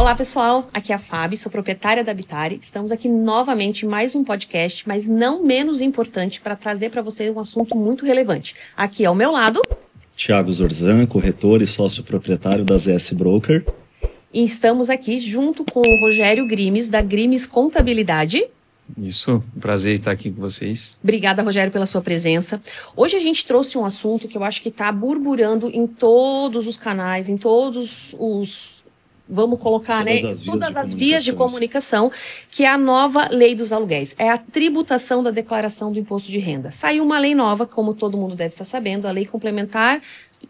Olá pessoal, aqui é a Fábio, sou proprietária da Habitare. Estamos aqui novamente em mais um podcast, mas não menos importante, para trazer para você um assunto muito relevante. Aqui ao meu lado... Thiago Zorzan, corretor e sócio proprietário da ZS Broker. E estamos aqui junto com o Rogério Grimes, da Grimes Contabilidade. Isso, um prazer estar aqui com vocês. Obrigada, Rogério, pela sua presença. Hoje a gente trouxe um assunto que eu acho que está burburando em todos os canais, em todos os... Vamos colocar, todas as vias de comunicação, que é a nova lei dos aluguéis. É a tributação da declaração do imposto de renda. Saiu uma lei nova, como todo mundo deve estar sabendo, a lei complementar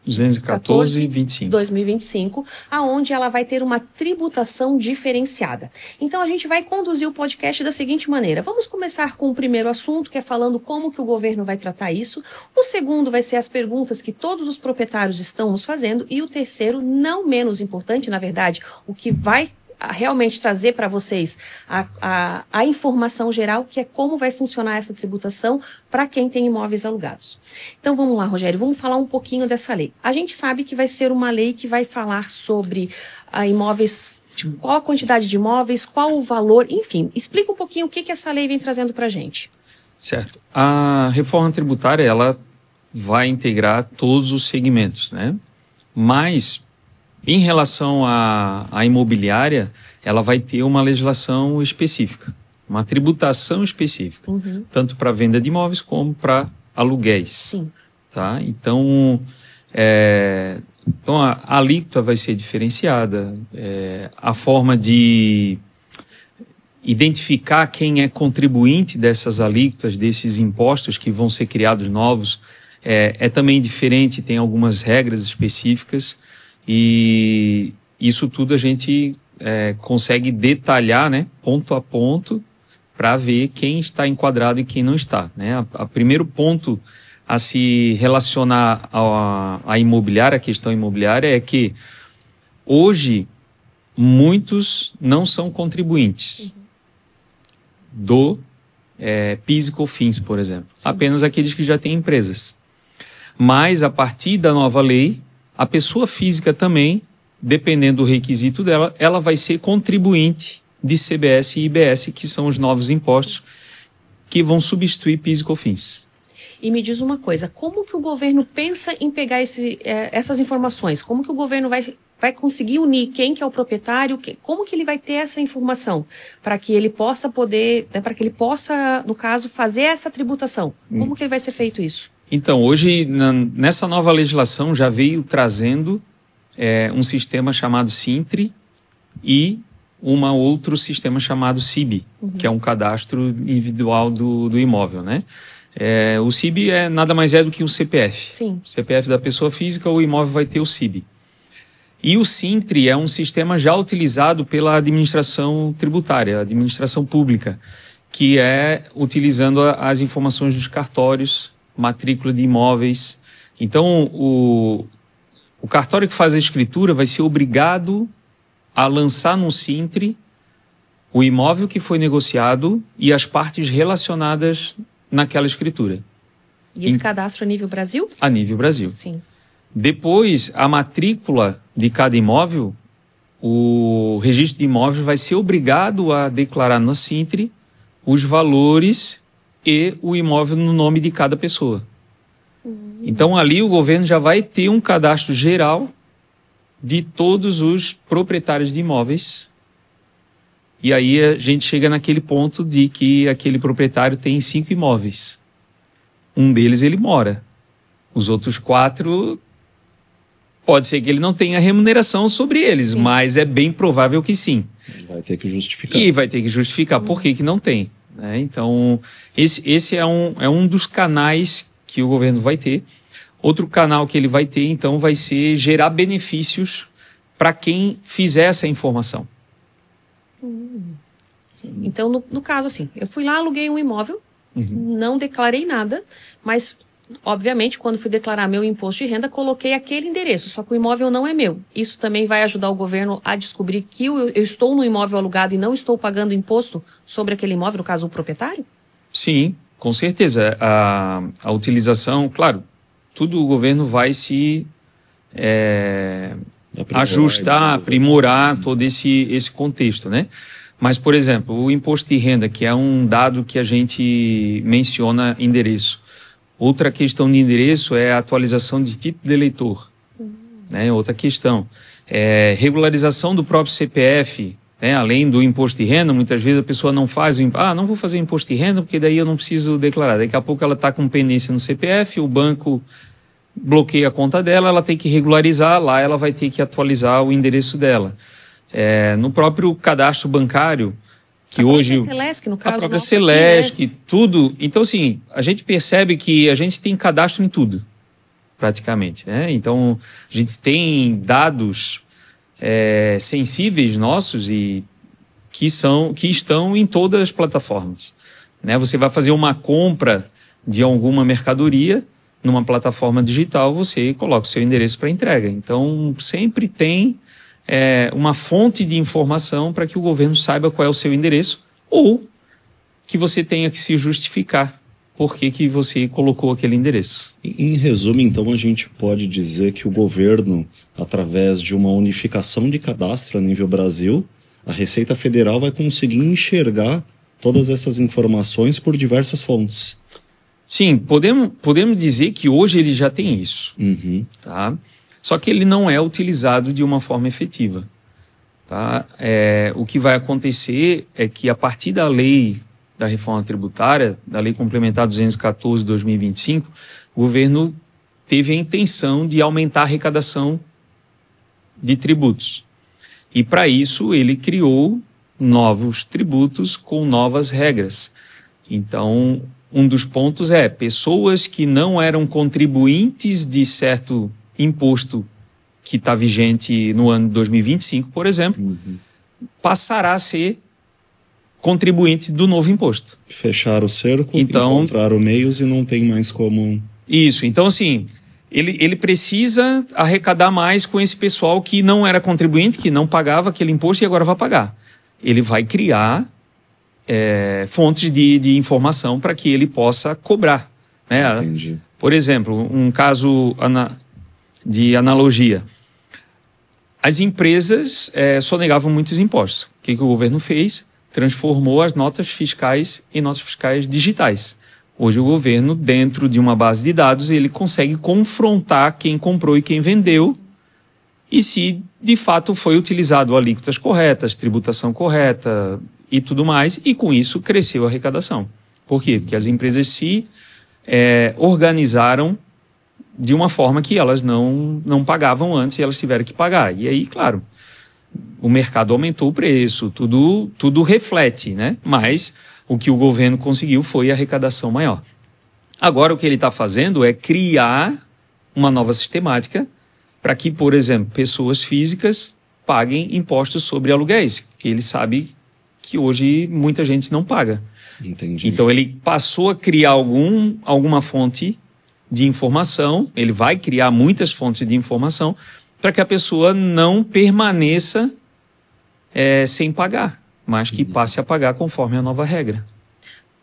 214/2025, aonde ela vai ter uma tributação diferenciada. Então a gente vai conduzir o podcast da seguinte maneira: vamos começar com o primeiro assunto, que é falando como que o governo vai tratar isso. O segundo vai ser as perguntas que todos os proprietários estão nos fazendo, e o terceiro, não menos importante, na verdade, o que vai realmente trazer para vocês a informação geral, que é como vai funcionar essa tributação para quem tem imóveis alugados. Então vamos lá, Rogério, vamos falar um pouquinho dessa lei. A gente sabe que vai ser uma lei que vai falar sobre imóveis, qual a quantidade de imóveis, qual o valor, enfim. Explica um pouquinho o que essa lei vem trazendo para a gente. Certo. A reforma tributária, ela vai integrar todos os segmentos, né? Mas... em relação à imobiliária, ela vai ter uma legislação específica, uma tributação específica, tanto para venda de imóveis como para aluguéis. Sim. Tá? Então a alíquota vai ser diferenciada, a forma de identificar quem é contribuinte dessas alíquotas, desses impostos que vão ser criados novos, é também diferente, tem algumas regras específicas. E isso tudo a gente consegue detalhar, né, ponto a ponto, para ver quem está enquadrado e quem não está, né? O primeiro ponto a se relacionar à imobiliária, a questão imobiliária, é que hoje muitos não são contribuintes do PIS e COFINS, por exemplo. Sim. Apenas aqueles que já têm empresas. Mas a partir da nova lei, a pessoa física também, dependendo do requisito dela, ela vai ser contribuinte de CBS e IBS, que são os novos impostos que vão substituir PIS e COFINS. E me diz uma coisa, como que o governo pensa em pegar essas informações? Como que o governo vai conseguir unir quem que é o proprietário? Como que ele vai ter essa informação para que ele possa poder, para que ele possa, no caso, fazer essa tributação? Como que vai ser feito isso? Então, hoje, nessa nova legislação, já veio trazendo um sistema chamado SINTRE e outro sistema chamado CIB, que é um cadastro individual do imóvel, né? O CIB nada mais é do que o CPF. Sim. O CPF da pessoa física, o imóvel vai ter o CIB. E o SINTRE é um sistema já utilizado pela administração tributária, a administração pública, que é utilizando as informações dos cartórios, matrícula de imóveis. Então, o cartório que faz a escritura vai ser obrigado a lançar no SINTRE o imóvel que foi negociado e as partes relacionadas naquela escritura. E esse cadastro a nível Brasil? A nível Brasil. Sim. Depois, a matrícula de cada imóvel, o registro de imóveis vai ser obrigado a declarar no SINTRE os valores e o imóvel no nome de cada pessoa. Então ali o governo já vai ter um cadastro geral de todos os proprietários de imóveis. E aí a gente chega naquele ponto de que aquele proprietário tem 5 imóveis. Um deles ele mora. Os outros 4, pode ser que ele não tenha remuneração sobre eles, sim, mas é bem provável que sim. Vai ter que justificar. E vai ter que justificar por que não tem. Então, esse é um dos canais que o governo vai ter. Outro canal que ele vai ter, então, vai ser gerar benefícios para quem fizer essa informação. Então, no caso, assim, eu fui lá, aluguei um imóvel, não declarei nada, mas, obviamente, quando fui declarar meu imposto de renda, coloquei aquele endereço, só que o imóvel não é meu. Isso também vai ajudar o governo a descobrir que eu estou no imóvel alugado e não estou pagando imposto sobre aquele imóvel, no caso, o proprietário? Sim, com certeza. A utilização, claro, tudo o governo vai se ajustar, aprimorar todo esse contexto, né? Mas, por exemplo, o imposto de renda, que é um dado que a gente menciona endereço. Outra questão de endereço é a atualização de título de eleitor. Né? Outra questão. Regularização do próprio CPF, né? Além do imposto de renda, muitas vezes a pessoa não faz não vou fazer imposto de renda porque daí eu não preciso declarar. Daqui a pouco ela está com pendência no CPF, o banco bloqueia a conta dela, ela tem que regularizar, lá ela vai ter que atualizar o endereço dela. No próprio cadastro bancário, que hoje... A Celesc, no caso. A própria Celesc, né? Tudo. Então, assim, a gente percebe que a gente tem cadastro em tudo, praticamente, né? Então, a gente tem dados sensíveis nossos e que estão em todas as plataformas, né? Você vai fazer uma compra de alguma mercadoria numa plataforma digital, você coloca o seu endereço para entrega. Então, sempre tem uma fonte de informação para que o governo saiba qual é o seu endereço ou que você tenha que se justificar por que você colocou aquele endereço. Em resumo, então, a gente pode dizer que o governo, através de uma unificação de cadastro a nível Brasil, a Receita Federal vai conseguir enxergar todas essas informações por diversas fontes. Sim, podemos dizer que hoje ele já tem isso. Uhum. Tá? Só que ele não é utilizado de uma forma efetiva. Tá? O que vai acontecer é que a partir da lei da reforma tributária, da lei complementar 214 de 2025, o governo teve a intenção de aumentar a arrecadação de tributos. E para isso ele criou novos tributos com novas regras. Então, um dos pontos é pessoas que não eram contribuintes de certo imposto que está vigente no ano de 2025, por exemplo, passará a ser contribuinte do novo imposto. Fechar o cerco, então, encontrar meios e não tem mais como... Isso, então assim, ele precisa arrecadar mais com esse pessoal que não era contribuinte, que não pagava aquele imposto e agora vai pagar. Ele vai criar fontes de informação para que ele possa cobrar. Né? Entendi. Por exemplo, um caso de analogia. As empresas sonegavam muitos impostos. O que o governo fez? Transformou as notas fiscais em notas fiscais digitais. Hoje o governo, dentro de uma base de dados, ele consegue confrontar quem comprou e quem vendeu e se de fato foi utilizado alíquotas corretas, tributação correta e tudo mais, e com isso cresceu a arrecadação. Por quê? Porque as empresas se organizaram de uma forma que elas não pagavam antes e elas tiveram que pagar. E aí, claro, o mercado aumentou o preço, tudo reflete, né? Mas o que o governo conseguiu foi a arrecadação maior. Agora o que ele está fazendo é criar uma nova sistemática para que, por exemplo, pessoas físicas paguem impostos sobre aluguéis, que ele sabe que hoje muita gente não paga. Entendi. Então ele passou a criar alguma fonte de informação, ele vai criar muitas fontes de informação para que a pessoa não permaneça sem pagar, mas que passe a pagar conforme a nova regra.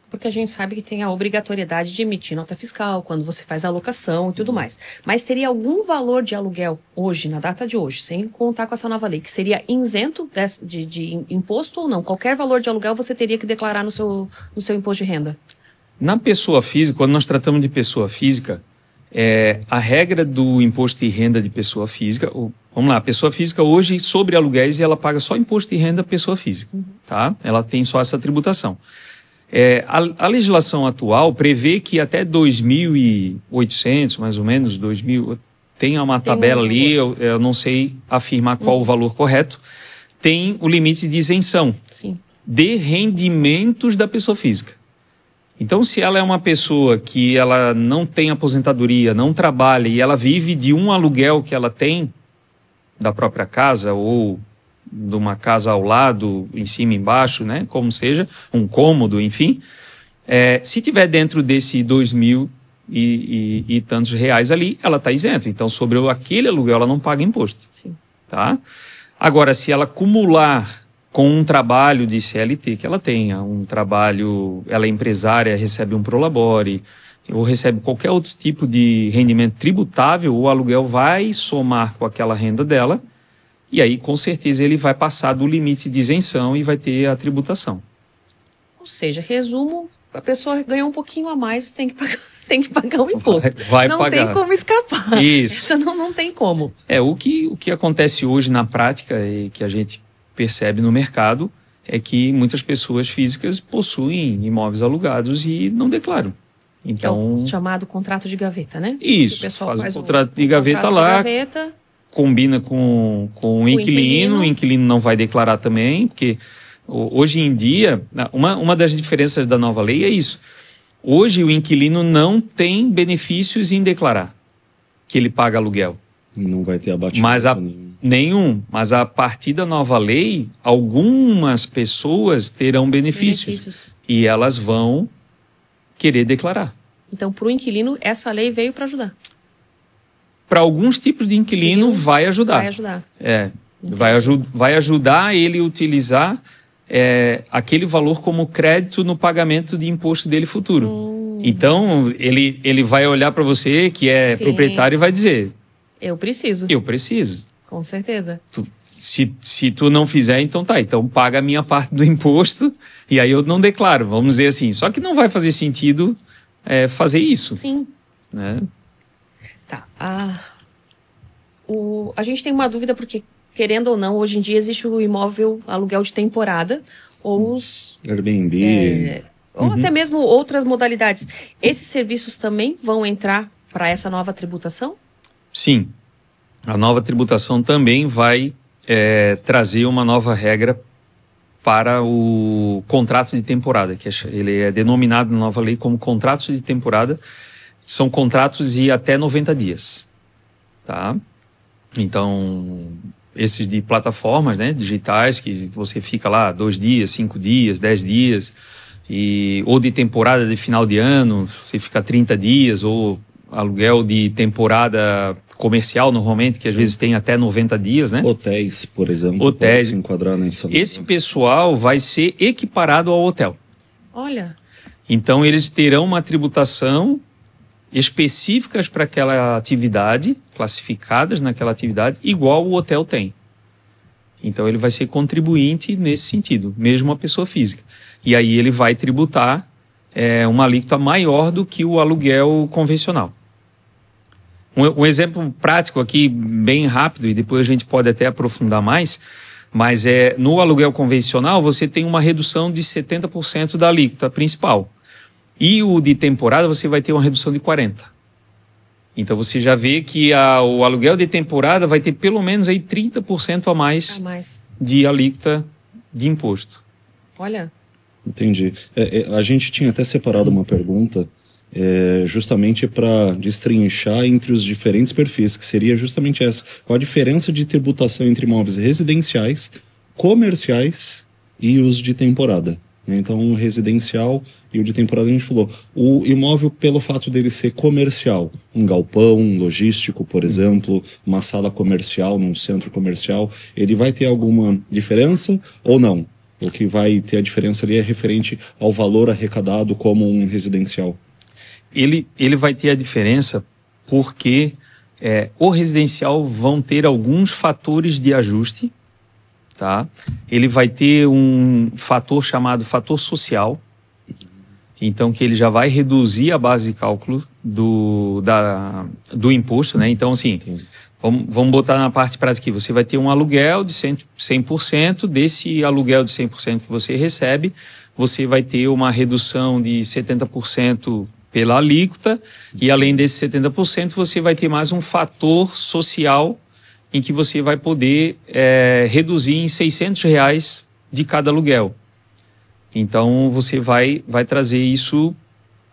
Porque a gente sabe que tem a obrigatoriedade de emitir nota fiscal quando você faz a alocação e tudo mais. Mas teria algum valor de aluguel hoje, na data de hoje, sem contar com essa nova lei, que seria isento de imposto ou não? Qualquer valor de aluguel você teria que declarar no seu imposto de renda? Na pessoa física, quando nós tratamos de pessoa física, a regra do imposto de renda de pessoa física, vamos lá, a pessoa física hoje, sobre aluguéis, ela paga só imposto de renda pessoa física, tá? Ela tem só essa tributação. A legislação atual prevê que até 2.800, mais ou menos, 2.000, tem uma tabela ali, eu não sei afirmar qual o valor correto, tem o limite de isenção de rendimentos da pessoa física. Então, se ela é uma pessoa que ela não tem aposentadoria, não trabalha e ela vive de um aluguel que ela tem da própria casa ou de uma casa ao lado, em cima e embaixo, né, como seja, um cômodo, enfim, se tiver dentro desse 2.000 e tantos reais ali, ela está isenta. Então, sobre aquele aluguel, ela não paga imposto. Sim. Tá? Agora, se ela acumular com um trabalho de CLT que ela tenha, um trabalho, ela é empresária, recebe um prolabore, ou recebe qualquer outro tipo de rendimento tributável, o aluguel vai somar com aquela renda dela E aí, com certeza, ele vai passar do limite de isenção e vai ter a tributação. Ou seja, resumo, a pessoa ganhou um pouquinho a mais, tem que pagar o imposto. Vai não pagar. tem como escapar. Isso. Não tem como. O que acontece hoje na prática e que a gente percebe no mercado é que muitas pessoas físicas possuem imóveis alugados e não declaram. Então, é o chamado contrato de gaveta, né? Isso, o pessoal faz o contrato de gaveta contrato lá, de gaveta, combina com o inquilino não vai declarar também, porque hoje em dia, uma das diferenças da nova lei é isso. Hoje o inquilino não tem benefícios em declarar que ele paga aluguel. Não vai ter abatimento nenhum. Mas a partir da nova lei, algumas pessoas terão benefícios. E elas vão querer declarar. Então, para o inquilino, essa lei veio para ajudar. Para alguns tipos de inquilino, vai ajudar. Vai ajudar. Vai ajudar ele a utilizar aquele valor como crédito no pagamento de imposto dele futuro. Então, ele vai olhar para você, que é proprietário, e vai dizer... Eu preciso. Eu preciso. Com certeza. Se tu não fizer, então tá. Então paga a minha parte do imposto e aí eu não declaro, vamos dizer assim. Só que não vai fazer sentido fazer isso. Sim. Né? Tá. A gente tem uma dúvida porque, querendo ou não, hoje em dia existe o imóvel aluguel de temporada ou os... Airbnb. Ou até mesmo outras modalidades. Esses serviços também vão entrar para essa nova tributação? Sim. A nova tributação também vai trazer uma nova regra para o contrato de temporada, que ele é denominado na nova lei como contratos de temporada. São contratos de até 90 dias. Tá? Então, esses de plataformas, né, digitais, que você fica lá 2 dias, 5 dias, 10 dias, ou de temporada de final de ano, você fica 30 dias, ou aluguel de temporada comercial, normalmente, que às vezes tem até 90 dias, né? Hotéis, por exemplo, Hotéis. pode se enquadrar nessa... Esse pessoal vai ser equiparado ao hotel. Olha. Então, eles terão uma tributação específicas para aquela atividade, classificadas naquela atividade, igual o hotel tem. Então, ele vai ser contribuinte nesse sentido, mesmo a pessoa física. E aí ele vai tributar uma alíquota maior do que o aluguel convencional. Um exemplo prático aqui, bem rápido, e depois a gente pode até aprofundar mais, mas no aluguel convencional você tem uma redução de 70% da alíquota principal. E o de temporada você vai ter uma redução de 40%. Então você já vê que o aluguel de temporada vai ter pelo menos aí 30% a mais de alíquota de imposto. Olha. Entendi. A gente tinha até separado uma pergunta justamente para destrinchar entre os diferentes perfis, que seria justamente essa. Qual a diferença de tributação entre imóveis residenciais, comerciais e os de temporada? Então, o residencial e o de temporada a gente falou. O imóvel, pelo fato dele ser comercial, um galpão, um logístico, por exemplo, uma sala comercial num centro comercial, ele vai ter alguma diferença ou não? O que vai ter a diferença ali é referente ao valor arrecadado como um residencial. Ele vai ter a diferença porque o residencial vão ter alguns fatores de ajuste, tá? Ele vai ter um fator chamado fator social, então que ele já vai reduzir a base de cálculo do imposto, né? Então, assim, vamos botar na parte prática aqui. Você vai ter um aluguel de 100%, desse aluguel de 100% que você recebe, você vai ter uma redução de 70% pela alíquota, e além desse 70%, você vai ter mais um fator social em que você vai poder reduzir em R$600 de cada aluguel. Então, você vai trazer isso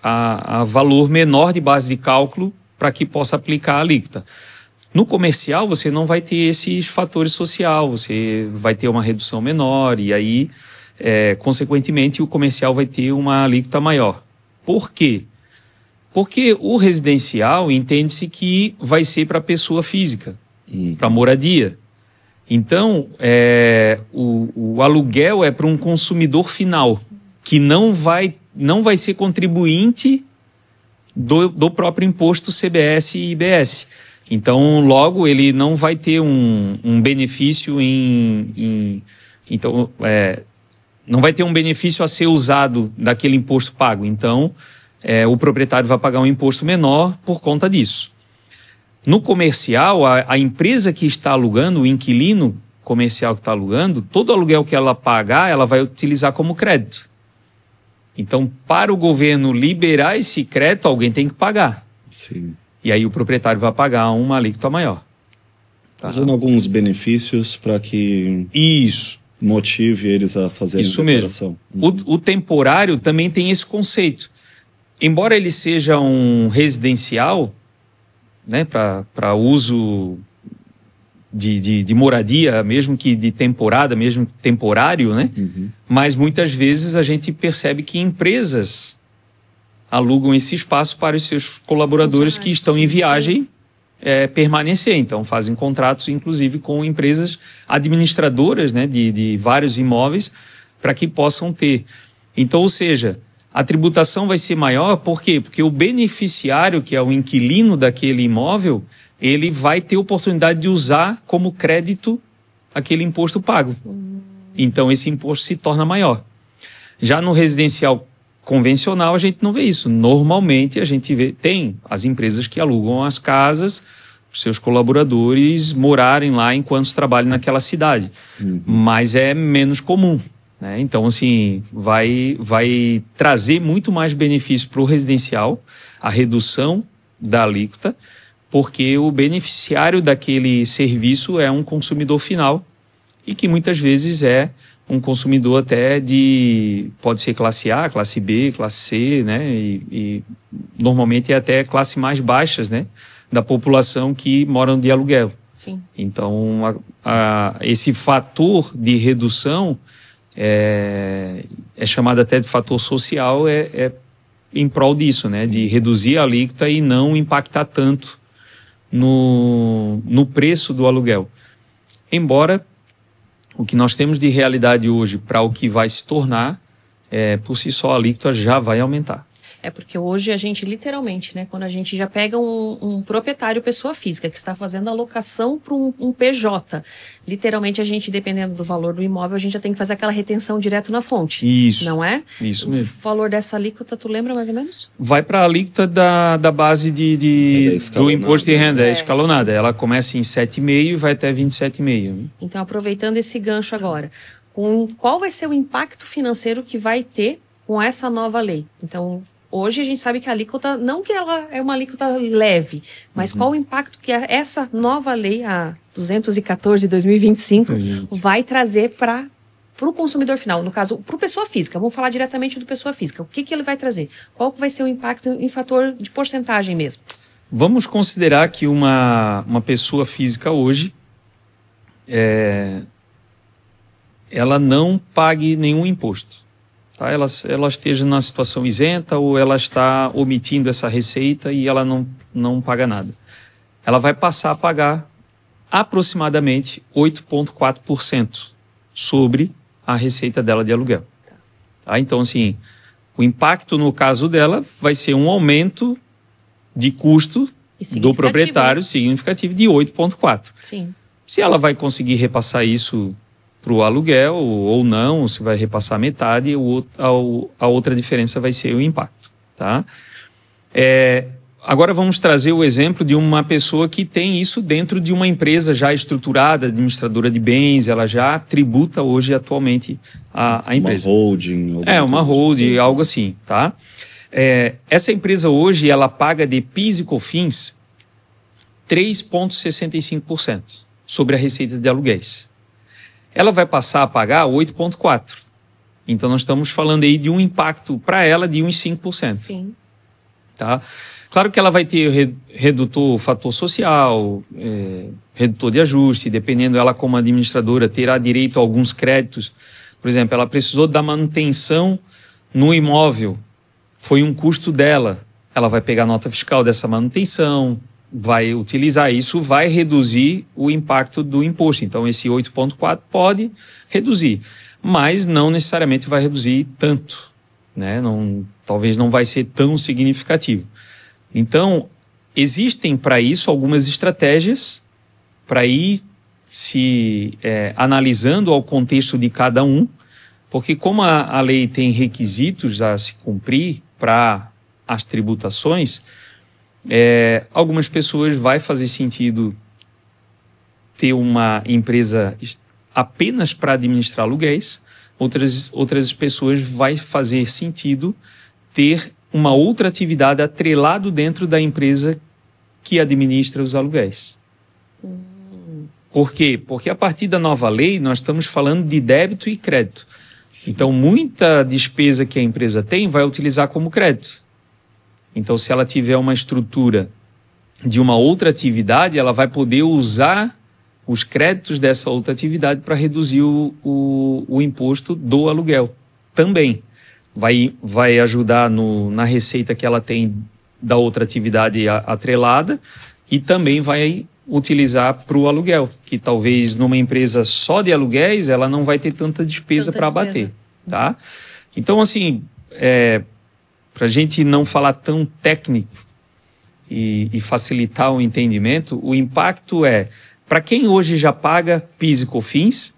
a valor menor de base de cálculo para que possa aplicar a alíquota. No comercial, você não vai ter esses fatores sociais, você vai ter uma redução menor e aí, consequentemente, o comercial vai ter uma alíquota maior. Por quê? Porque o residencial entende-se que vai ser para a pessoa física, para moradia. Então, o aluguel é para um consumidor final, que não vai ser contribuinte do próprio imposto CBS e IBS. Então, logo, ele não vai ter um benefício então, não vai ter um benefício a ser usado daquele imposto pago. Então, o proprietário vai pagar um imposto menor por conta disso. No comercial, a empresa que está alugando, o inquilino comercial que está alugando, todo aluguel que ela pagar, ela vai utilizar como crédito. Então, para o governo liberar esse crédito, alguém tem que pagar. Sim. E aí o proprietário vai pagar uma alíquota maior. Tá? Usando alguns benefícios para que Isso. motive eles a fazerem Isso a declaração. mesmo. O temporário também tem esse conceito. Embora ele seja um residencial, né, para uso de moradia, mesmo que de temporada, mesmo temporário, né? Mas muitas vezes a gente percebe que empresas alugam esse espaço para os seus colaboradores que estão em viagem permanecer. Então, fazem contratos, inclusive, com empresas administradoras, né, de vários imóveis para que possam ter. Então, ou seja, a tributação vai ser maior, por quê? Porque o beneficiário, que é o inquilino daquele imóvel, ele vai ter oportunidade de usar como crédito aquele imposto pago. Então, esse imposto se torna maior. Já no residencial convencional, a gente não vê isso. Normalmente, a gente tem as empresas que alugam as casas, seus colaboradores morarem lá enquanto trabalham naquela cidade. Mas é menos comum, né? Então, assim, vai trazer muito mais benefício para o residencial, a redução da alíquota, porque o beneficiário daquele serviço é um consumidor final e que muitas vezes é um consumidor até pode ser classe A, classe B, classe C, né? E normalmente é até classe mais baixas, né? Da população que moram de aluguel. Sim. Então, esse fator de redução é chamado até de fator social, em prol disso, né? De reduzir a alíquota e não impactar tanto no preço do aluguel. Embora o que nós temos de realidade hoje para o que vai se tornar, por si só a alíquota já vai aumentar. Porque hoje a gente literalmente, né, quando a gente já pega um proprietário, pessoa física, que está fazendo a locação para um PJ, literalmente a gente, dependendo do valor do imóvel, a gente já tem que fazer aquela retenção direto na fonte. Isso. Não é? Isso mesmo. O valor dessa alíquota, tu lembra mais ou menos? Vai para a alíquota da base do imposto de renda, escalonada. Ela começa em 7,5% e vai até 27,5%. Então, aproveitando esse gancho agora, qual vai ser o impacto financeiro que vai ter com essa nova lei? Então, hoje a gente sabe que a alíquota, não que ela é uma alíquota leve, mas qual o impacto que essa nova lei, a 214 de 2025, vai trazer para o consumidor final, no caso, para o pessoa física. Vamos falar diretamente do pessoa física. O que ele vai trazer? Qual vai ser o impacto em fator de porcentagem mesmo? Vamos considerar que uma pessoa física hoje, ela não pague nenhum imposto. Tá? Ela esteja numa situação isenta ou ela está omitindo essa receita e ela não paga nada. Ela vai passar a pagar aproximadamente 8,4% sobre a receita dela de aluguel. Tá? Então, assim, o impacto no caso dela vai ser um aumento de custo do proprietário, né? Significativo de 8,4%. Sim. Se ela vai conseguir repassar isso para o aluguel ou não, se vai repassar metade, a outra diferença vai ser o impacto. Tá? Agora vamos trazer o exemplo de uma pessoa que tem isso dentro de uma empresa já estruturada, administradora de bens, ela já tributa hoje atualmente a empresa. Uma holding. Uma holding, algo assim. Tá? Essa empresa hoje ela paga de PIS e COFINS 3,65% sobre a receita de aluguéis. Ela vai passar a pagar 8,4%. Então, nós estamos falando aí de um impacto para ela de uns 5%. Sim. Tá? Claro que ela vai ter redutor fator social, redutor de ajuste, dependendo ela como administradora, terá direito a alguns créditos. Por exemplo, ela precisou da manutenção no imóvel, foi um custo dela. Ela vai pegar a nota fiscal dessa manutenção, vai utilizar isso, vai reduzir o impacto do imposto. Então, esse 8,4% pode reduzir, mas não necessariamente vai reduzir tanto, né? Talvez não vai ser tão significativo. Então, existem para isso algumas estratégias para ir se analisando ao contexto de cada um, porque como a lei tem requisitos a se cumprir para as tributações, algumas pessoas vai fazer sentido ter uma empresa apenas para administrar aluguéis, outras pessoas vai fazer sentido ter uma outra atividade atrelado dentro da empresa que administra os aluguéis. Por quê? Porque a partir da nova lei nós estamos falando de débito e crédito. Sim. Então muita despesa que a empresa tem vai utilizar como crédito. Então se ela tiver uma estrutura de uma outra atividade, ela vai poder usar os créditos dessa outra atividade para reduzir o imposto do aluguel. Também vai ajudar na receita que ela tem da outra atividade atrelada e também vai utilizar para o aluguel, que talvez numa empresa só de aluguéis ela não vai ter tanta despesa para abater. Tá? Então, assim, para a gente não falar tão técnico e facilitar o entendimento, o impacto para quem hoje já paga PIS e COFINS,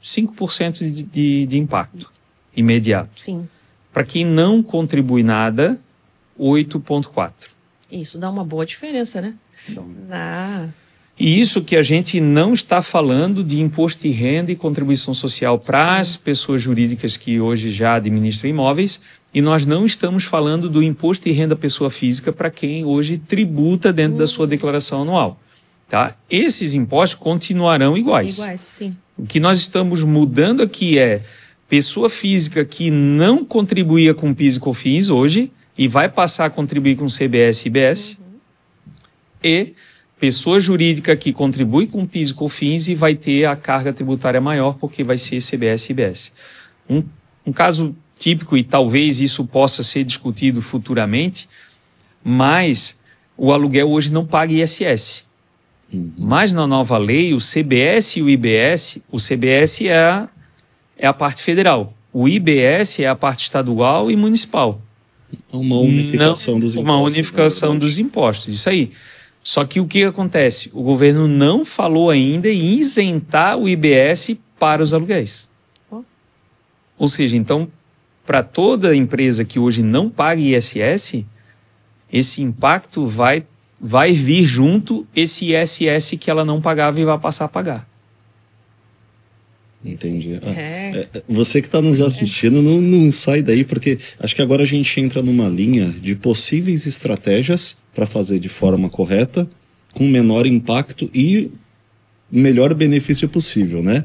5% de impacto imediato. Sim. Para quem não contribui nada, 8,4%. Isso dá uma boa diferença, né? E isso que a gente não está falando de imposto de renda e contribuição social para as pessoas jurídicas que hoje já administram imóveis, e nós não estamos falando do imposto de renda pessoa física para quem hoje tributa dentro da sua declaração anual. Tá? Esses impostos continuarão iguais. Sim. O que nós estamos mudando aqui é pessoa física que não contribuía com PIS e COFINS hoje e vai passar a contribuir com CBS e IBS, e pessoa jurídica que contribui com PIS e COFINS e vai ter a carga tributária maior porque vai ser CBS e IBS. Um caso típico, e talvez isso possa ser discutido futuramente, mas o aluguel hoje não paga ISS. Mas na nova lei, o CBS e o IBS, o CBS é a parte federal, o IBS é a parte estadual e municipal. Uma unificação dos impostos. Uma unificação dos impostos, isso aí. Só que o que acontece? O governo não falou ainda em isentar o IBS para os aluguéis. Ou seja, então, para toda empresa que hoje não paga ISS, esse impacto vai vir junto esse ISS que ela não pagava e vai passar a pagar. Entendi. Você que está nos assistindo, não sai daí, porque acho que agora a gente entra numa linha de possíveis estratégias para fazer de forma correta, com menor impacto e melhor benefício possível, né?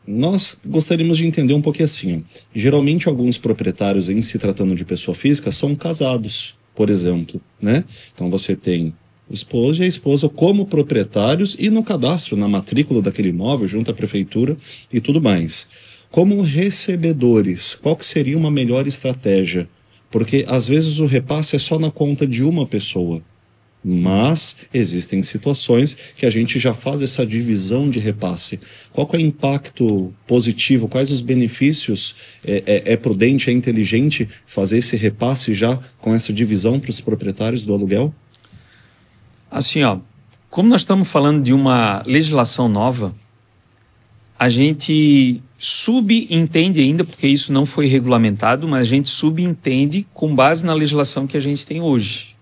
Nós gostaríamos de entender um pouquinho assim. Geralmente alguns proprietários, em se tratando de pessoa física, são casados, por exemplo, né? Então você tem o esposo e a esposa como proprietários e no cadastro, na matrícula daquele imóvel, junto à prefeitura e tudo mais. Como recebedores, qual que seria uma melhor estratégia? Porque às vezes o repasse é só na conta de uma pessoa, mas existem situações que a gente já faz essa divisão de repasse. Qual que é o impacto positivo? Quais os benefícios? É prudente, é inteligente fazer esse repasse já com essa divisão para os proprietários do aluguel? Assim, como nós estamos falando de uma legislação nova, a gente subentende ainda, porque isso não foi regulamentado, mas a gente subentende com base na legislação que a gente tem hoje.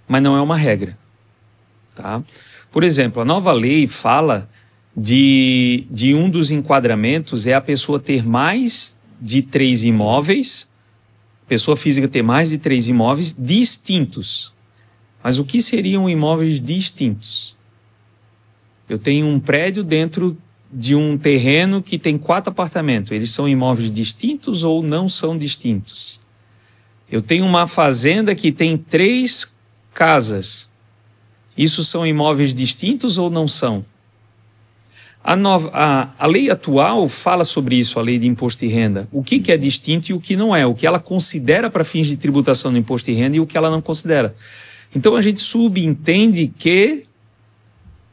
Mas não é uma regra. Tá? Por exemplo, a nova lei fala de um dos enquadramentos é a pessoa ter mais de 3 imóveis, pessoa física ter mais de 3 imóveis distintos. Mas o que seriam imóveis distintos? Eu tenho um prédio dentro de um terreno que tem 4 apartamentos. Eles são imóveis distintos ou não são distintos? Eu tenho uma fazenda que tem 3 casas. Isso são imóveis distintos ou não são? A lei atual fala sobre isso, a lei de imposto de renda. O que é distinto e o que não é. O que ela considera para fins de tributação do imposto de renda e o que ela não considera. Então a gente subentende que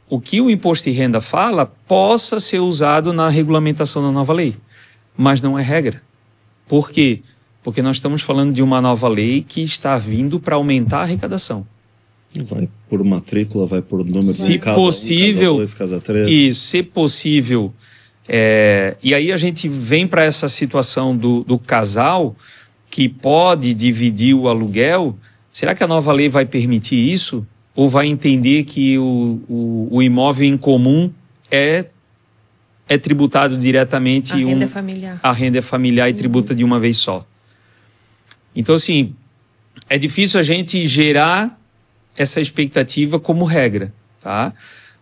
o que o imposto de renda fala possa ser usado na regulamentação da nova lei, mas não é regra. Por quê? Porque nós estamos falando de uma nova lei que está vindo para aumentar a arrecadação. Vai por matrícula, vai por número se de casa possível, 1, casa 2, casa 3. Isso, se possível. E aí a gente vem para essa situação do casal que pode dividir o aluguel. Será que a nova lei vai permitir isso? Ou vai entender que o imóvel em comum é tributado diretamente... A renda familiar e tributa de uma vez só. Então, assim, é difícil a gente gerar essa expectativa como regra, tá?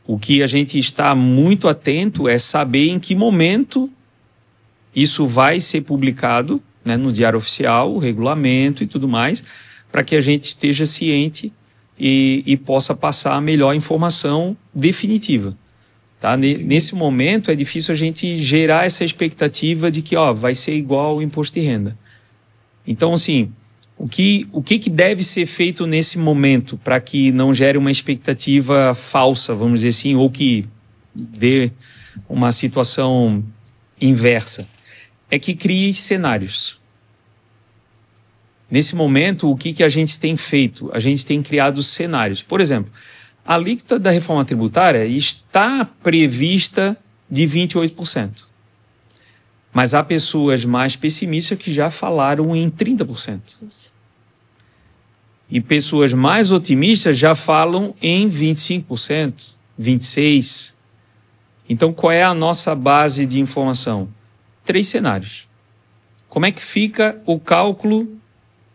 O que a gente está muito atento é saber em que momento isso vai ser publicado, né, no Diário Oficial, o regulamento e tudo mais, para que a gente esteja ciente e possa passar a melhor informação definitiva. Tá? Nesse momento é difícil a gente gerar essa expectativa de que vai ser igual ao imposto de renda. Então, assim, o que deve ser feito nesse momento para que não gere uma expectativa falsa, vamos dizer assim, ou que dê uma situação inversa? É que crie cenários. Nesse momento, o que a gente tem feito? A gente tem criado cenários. Por exemplo, a alíquota da reforma tributária está prevista de 28%. Mas há pessoas mais pessimistas que já falaram em 30%. E pessoas mais otimistas já falam em 25%, 26%. Então, qual é a nossa base de informação? 3 cenários. Como é que fica o cálculo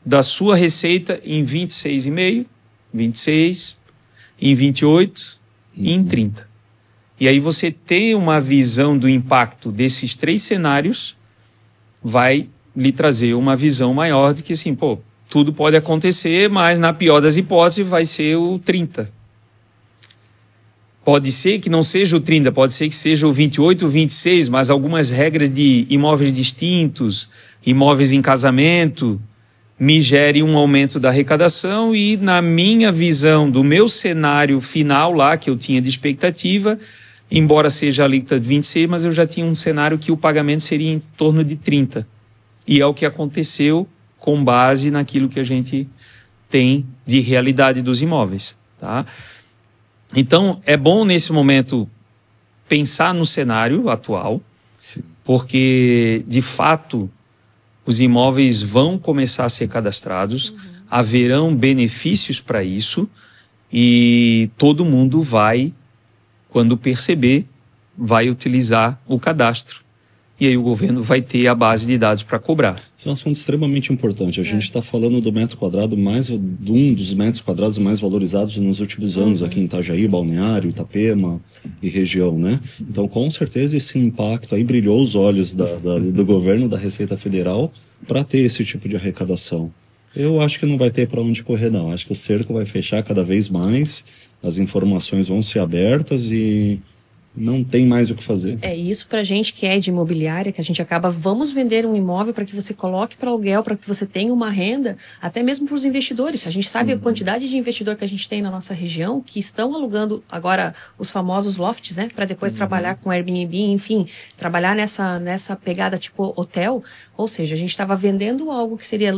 da sua receita em 26,5%, 26%, em 28% e em 30%. E aí você ter uma visão do impacto desses 3 cenários vai lhe trazer uma visão maior de que, assim, tudo pode acontecer, mas na pior das hipóteses vai ser o 30%. Pode ser que não seja o 30%, pode ser que seja o 28%, o 26%, mas algumas regras de imóveis distintos, imóveis em casamento, me gere um aumento da arrecadação e, na minha visão do meu cenário final lá, que eu tinha de expectativa, embora seja a alíquota de 26%, mas eu já tinha um cenário que o pagamento seria em torno de 30%. E é o que aconteceu com base naquilo que a gente tem de realidade dos imóveis, tá? Então, é bom nesse momento pensar no cenário atual, Sim. Porque, de fato, os imóveis vão começar a ser cadastrados, haverão benefícios para isso e todo mundo vai, quando perceber, vai utilizar o cadastro. E aí o governo vai ter a base de dados para cobrar. Isso é um assunto extremamente importante. A gente está falando do metro quadrado de um dos metros quadrados mais valorizados nos últimos anos aqui em Itajaí, Balneário, Itapema e região, né? Então, com certeza, esse impacto aí brilhou os olhos do governo, da Receita Federal, para ter esse tipo de arrecadação. Eu acho que não vai ter para onde correr, não. Acho que o cerco vai fechar cada vez mais, as informações vão ser abertas e não tem mais o que fazer. É isso pra gente que é de imobiliária, que a gente acaba, vamos vender um imóvel para que você coloque para aluguel, para que você tenha uma renda, até mesmo para os investidores. A gente sabe a quantidade de investidor que a gente tem na nossa região, que estão alugando agora os famosos lofts, né, para depois trabalhar com Airbnb, enfim, trabalhar nessa pegada tipo hotel. Ou seja, a gente estava vendendo algo que seria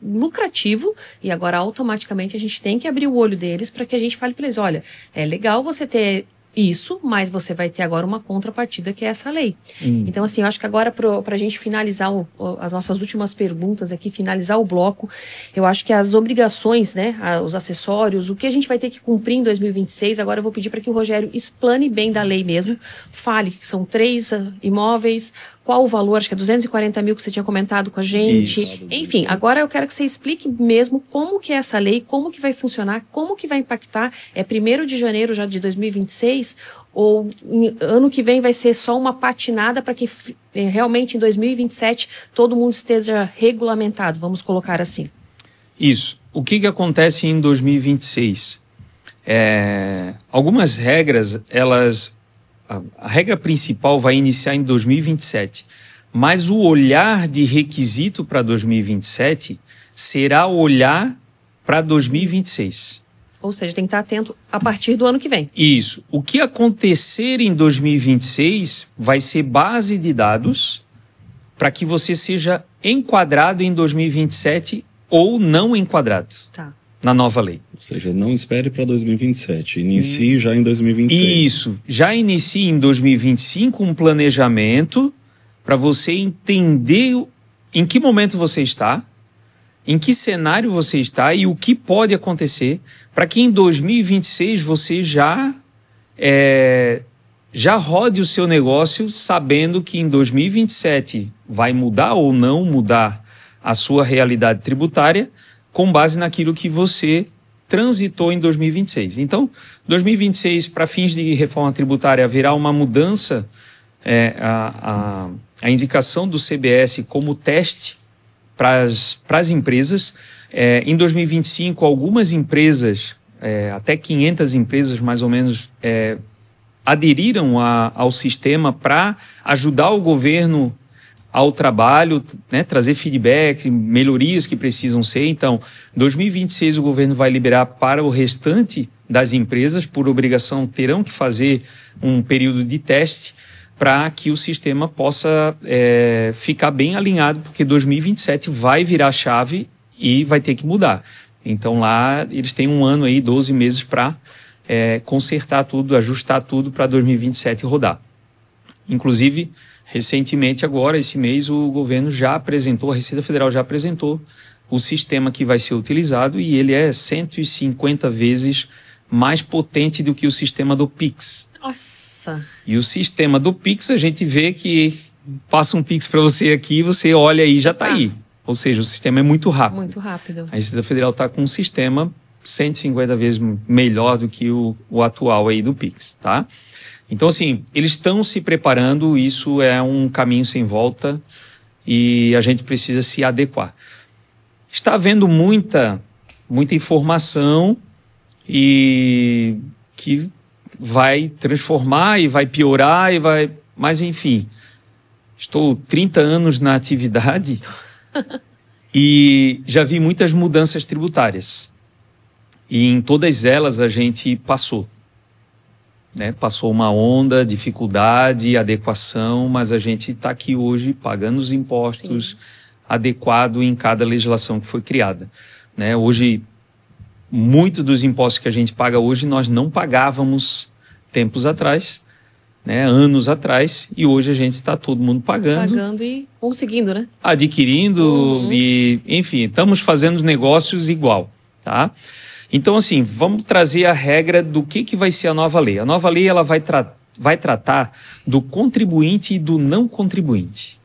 lucrativo e agora automaticamente a gente tem que abrir o olho deles para que a gente fale para eles, olha, é legal você ter isso, mas você vai ter agora uma contrapartida que é essa lei. Então, assim, eu acho que agora para a gente finalizar as nossas últimas perguntas aqui, finalizar o bloco, eu acho que as obrigações, né, os acessórios, o que a gente vai ter que cumprir em 2026, agora eu vou pedir para que o Rogério explane bem da lei mesmo, fale que são 3 imóveis, qual o valor, acho que é 240 mil que você tinha comentado com a gente. Isso. Enfim, agora eu quero que você explique mesmo como que é essa lei, como que vai funcionar, como que vai impactar. É 1º de janeiro já de 2026 ou ano que vem vai ser só uma patinada para que realmente em 2027 todo mundo esteja regulamentado, vamos colocar assim. Isso. O que acontece em 2026? Algumas regras, a regra principal vai iniciar em 2027, mas o olhar de requisito para 2027 será o olhar para 2026. Ou seja, tem que estar atento a partir do ano que vem. Isso. O que acontecer em 2026 vai ser base de dados para que você seja enquadrado em 2027 ou não enquadrado. Tá. na nova lei. Ou seja, não espere para 2027, inicie já em 2026. Isso, já inicie em 2025 um planejamento para você entender em que momento você está, em que cenário você está e o que pode acontecer, para que em 2026 você já rode o seu negócio sabendo que em 2027 vai mudar ou não mudar a sua realidade tributária com base naquilo que você transitou em 2026. Então, 2026, para fins de reforma tributária, haverá uma mudança, a indicação do CBS como teste para as empresas. Em 2025, algumas empresas, até 500 empresas mais ou menos, aderiram ao sistema para ajudar o governo ao trabalho, né, trazer feedback, melhorias que precisam ser. Então, 2026 o governo vai liberar para o restante das empresas, por obrigação terão que fazer um período de teste para que o sistema possa ficar bem alinhado, porque 2027 vai virar a chave e vai ter que mudar. Então lá eles têm um ano aí, 12 meses para consertar tudo, ajustar tudo para 2027 rodar. Inclusive, recentemente agora, esse mês, o governo já apresentou, a Receita Federal já apresentou o sistema que vai ser utilizado e ele é 150 vezes mais potente do que o sistema do Pix. Nossa! E o sistema do Pix, a gente vê que passa um Pix para você aqui, você olha e já está aí. Ou seja, o sistema é muito rápido. Muito rápido. A Receita Federal está com um sistema 150 vezes melhor do que o atual aí do Pix, tá? Então, assim, eles estão se preparando, isso é um caminho sem volta e a gente precisa se adequar. Está havendo muita informação e que vai transformar e vai piorar e vai... Mas, enfim, estou 30 anos na atividade e já vi muitas mudanças tributárias. E em todas elas a gente passou. Passou uma onda, dificuldade, adequação, mas a gente está aqui hoje pagando os impostos. Sim. Adequado em cada legislação que foi criada. Hoje, muito dos impostos que a gente paga hoje, nós não pagávamos tempos atrás, anos atrás, e hoje a gente está todo mundo pagando. Pagando e conseguindo, né? Adquirindo, e enfim, estamos fazendo negócios igual, tá? Então, assim, vamos trazer a regra do que vai ser a nova lei. A nova lei ela vai tratar do contribuinte e do não contribuinte.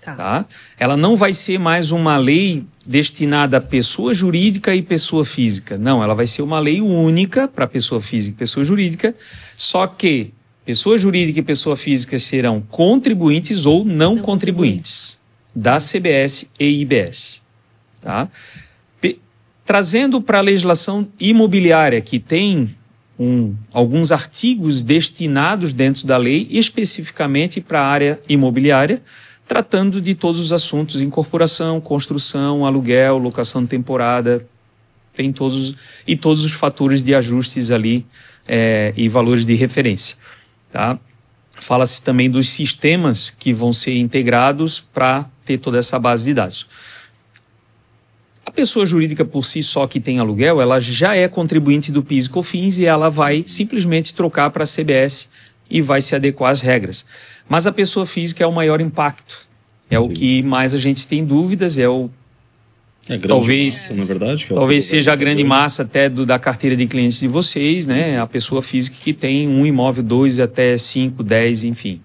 Tá? Ela não vai ser mais uma lei destinada a pessoa jurídica e pessoa física. Não, ela vai ser uma lei única para pessoa física e pessoa jurídica, só que pessoa jurídica e pessoa física serão contribuintes ou não contribuintes da CBS e IBS. Tá? Trazendo para a legislação imobiliária, que tem alguns artigos destinados dentro da lei, especificamente para a área imobiliária, tratando de todos os assuntos, incorporação, construção, aluguel, locação de temporada, tem todos os fatores de ajustes ali e valores de referência. Tá? Fala-se também dos sistemas que vão ser integrados para ter toda essa base de dados. A pessoa jurídica por si só que tem aluguel, ela já é contribuinte do PIS e COFINS e ela vai simplesmente trocar para a CBS e vai se adequar às regras. Mas a pessoa física é o maior impacto. É Sim. O que mais a gente tem dúvidas, talvez, massa, na verdade, talvez seja a grande massa até da carteira de clientes de vocês, né? A pessoa física que tem um imóvel, 2 até 5, 10, enfim.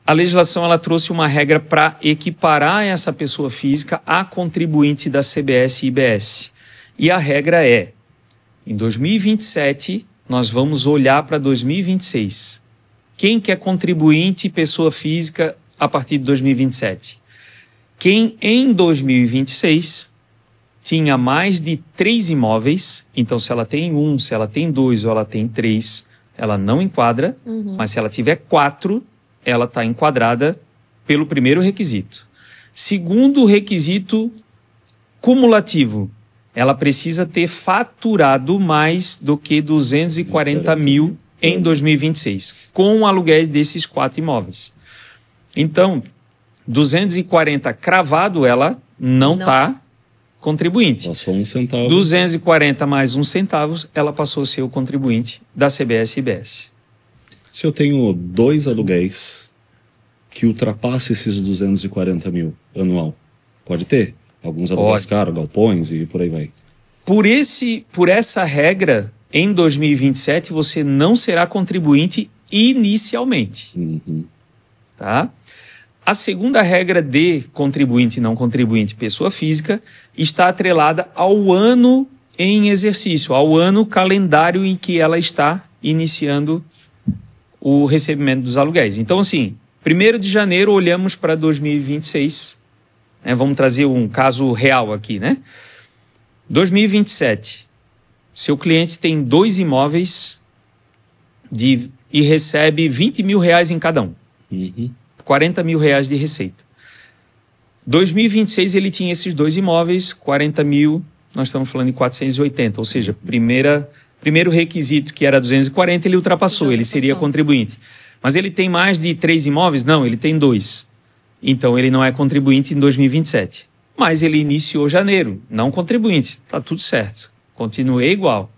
A legislação ela trouxe uma regra para equiparar essa pessoa física a contribuinte da CBS e IBS. E a regra é, em 2027, nós vamos olhar para 2026. Quem que é contribuinte pessoa física a partir de 2027? Quem em 2026 tinha mais de 3 imóveis, então se ela tem 1, se ela tem 2 ou ela tem 3, ela não enquadra, mas se ela tiver 4, ela está enquadrada pelo primeiro requisito. Segundo requisito cumulativo, ela precisa ter faturado mais do que 240 mil em 2026, com o aluguel desses 4 imóveis. Então, 240 cravado ela não está contribuinte. Passou 1 centavo. 240 mais 1 centavo, ela passou a ser o contribuinte da CBS-IBS. Se eu tenho 2 aluguéis que ultrapassem esses 240 mil anual, pode ter? Alguns aluguéis caros, galpões e por aí vai. Por essa regra, em 2027, você não será contribuinte inicialmente. Tá? A segunda regra de contribuinte e não contribuinte pessoa física está atrelada ao ano em exercício, ao ano calendário em que ela está iniciando o recebimento dos aluguéis. Então, assim, 1º de janeiro olhamos para 2026, né? Vamos trazer um caso real aqui, né? 2027, seu cliente tem 2 imóveis e recebe 20 mil reais em cada um. 40 mil reais de receita. 2026 ele tinha esses 2 imóveis, 40 mil, nós estamos falando de 480, ou seja, primeiro requisito que era 240 ele ultrapassou, ele seria contribuinte. Mas ele tem mais de 3 imóveis? Não, ele tem 2. Então ele não é contribuinte em 2027. Mas ele iniciou janeiro, não contribuinte, está tudo certo. Continuei igual.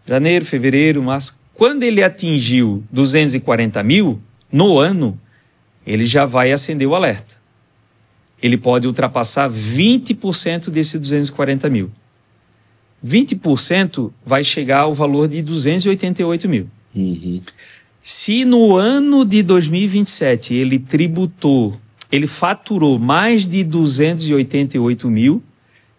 Janeiro, fevereiro, março. Quando ele atingiu 240 mil, no ano, ele já vai acender o alerta. Ele pode ultrapassar 20% desse 240 mil. 20% vai chegar ao valor de 288 mil. Se no ano de 2027 ele faturou mais de 288 mil,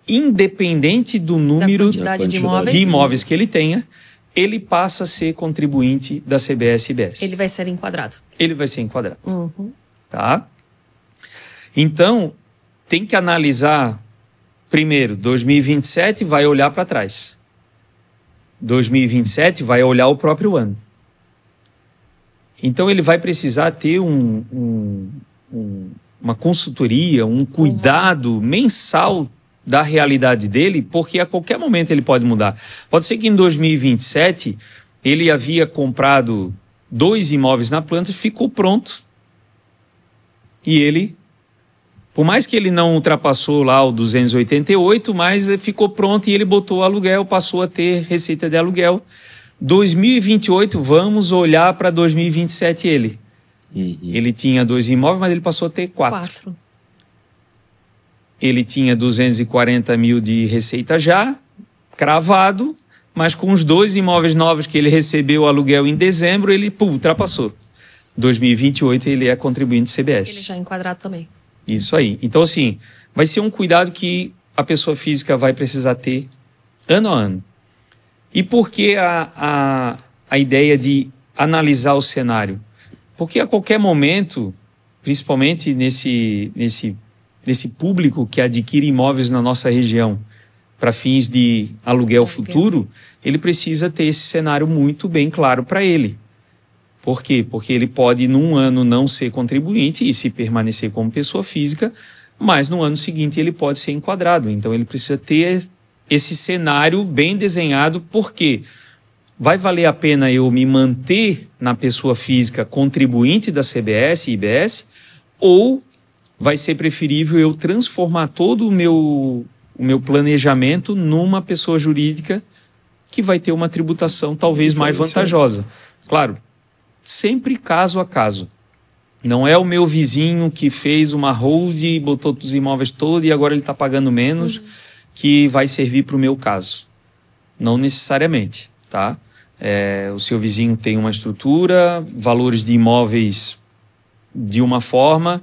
independente do número de imóveis que ele tenha, ele passa a ser contribuinte da CBS-IBS. Ele vai ser enquadrado. Ele vai ser enquadrado. Tá? Então, tem que analisar, primeiro, 2027 vai olhar para trás. 2027 vai olhar o próprio ano. Então, ele vai precisar ter uma consultoria, um cuidado mensal da realidade dele, porque a qualquer momento ele pode mudar. Pode ser que em 2027 ele havia comprado 2 imóveis na planta, ficou pronto. E ele, por mais que ele não ultrapassou lá o 288, mas ficou pronto e ele botou o aluguel, passou a ter receita de aluguel. 2028, vamos olhar para 2027 ele. Ele tinha 2 imóveis, mas ele passou a ter 4. Ele tinha 240 mil de receita já, cravado, mas com os 2 imóveis novos que ele recebeu o aluguel em dezembro, ele ultrapassou. 2028 ele é contribuinte do CBS. Ele já é enquadrado também. Isso aí. Então, assim, vai ser um cuidado que a pessoa física vai precisar ter ano a ano. E por que a ideia de analisar o cenário? Porque a qualquer momento, principalmente nesse público que adquire imóveis na nossa região para fins de aluguel futuro, ele precisa ter esse cenário muito bem claro para ele. Por quê? Porque ele pode, num ano, não ser contribuinte e se permanecer como pessoa física, mas no ano seguinte ele pode ser enquadrado. Então ele precisa ter esse cenário bem desenhado, porque vai valer a pena eu me manter na pessoa física contribuinte da CBS e IBS, ou vai ser preferível eu transformar todo o meu planejamento numa pessoa jurídica que vai ter uma tributação talvez mais vantajosa. Claro, sempre caso a caso. Não é o meu vizinho que fez uma hold, botou os imóveis todos e agora ele está pagando menos, que vai servir para o meu caso. Não necessariamente, tá? O seu vizinho tem uma estrutura, valores de imóveis de uma forma,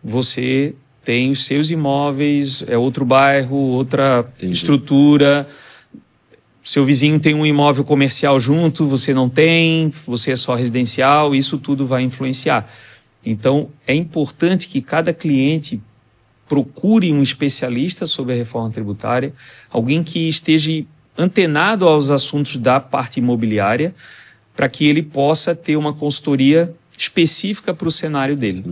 você tem os seus imóveis, é outro bairro, outra estrutura. Seu vizinho tem um imóvel comercial junto, você não tem, você é só residencial, isso tudo vai influenciar. Então, é importante que cada cliente procure um especialista sobre a reforma tributária, alguém que esteja antenado aos assuntos da parte imobiliária, para que ele possa ter uma consultoria específica para o cenário dele.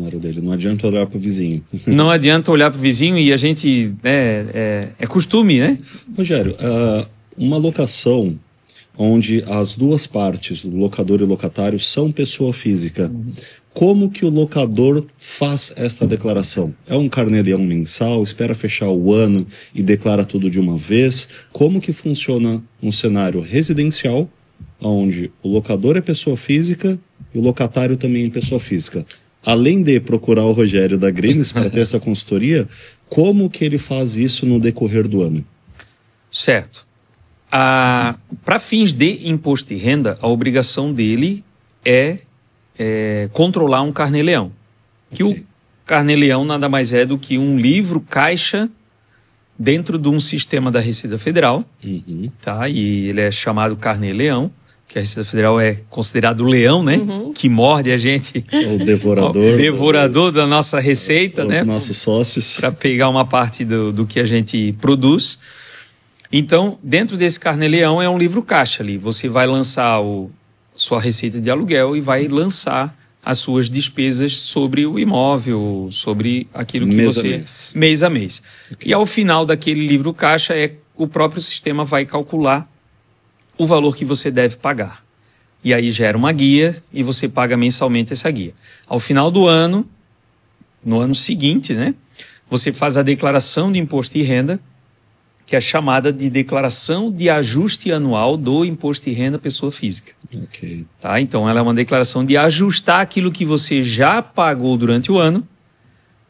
Não adianta olhar para o vizinho. Não adianta olhar para o vizinho e a gente... É costume, né? Rogério, uma locação onde as duas partes, o locador e o locatário, são pessoa física, Como que o locador faz esta declaração? É um carnê-leão mensal, espera fechar o ano e declara tudo de uma vez? Como que funciona um cenário residencial, onde o locador é pessoa física e o locatário também é pessoa física? Além de procurar o Rogério da Greenes para ter essa consultoria, como que ele faz isso no decorrer do ano? Certo. Para fins de imposto de renda, a obrigação dele é controlar um carnê-leão. Que o carnê-leão nada mais é do que um livro caixa dentro de um sistema da Receita Federal, tá? E ele é chamado carnê-leão, que a Receita Federal é considerado o leão, né? Que morde a gente. O devorador. O devorador da nossa receita, né? Os nossos sócios. Para pegar uma parte do que a gente produz. Então, dentro desse carnê-leão é um livro caixa ali. Você vai lançar sua receita de aluguel e vai lançar as suas despesas sobre o imóvel, sobre aquilo que mês a mês. E ao final daquele livro caixa, o próprio sistema vai calcular o valor que você deve pagar. E aí gera uma guia e você paga mensalmente essa guia. Ao final do ano, no ano seguinte, né, você faz a declaração de imposto de renda, que é chamada de declaração de ajuste anual do imposto de renda pessoa física. Tá? Então, ela é uma declaração de ajustar aquilo que você já pagou durante o ano,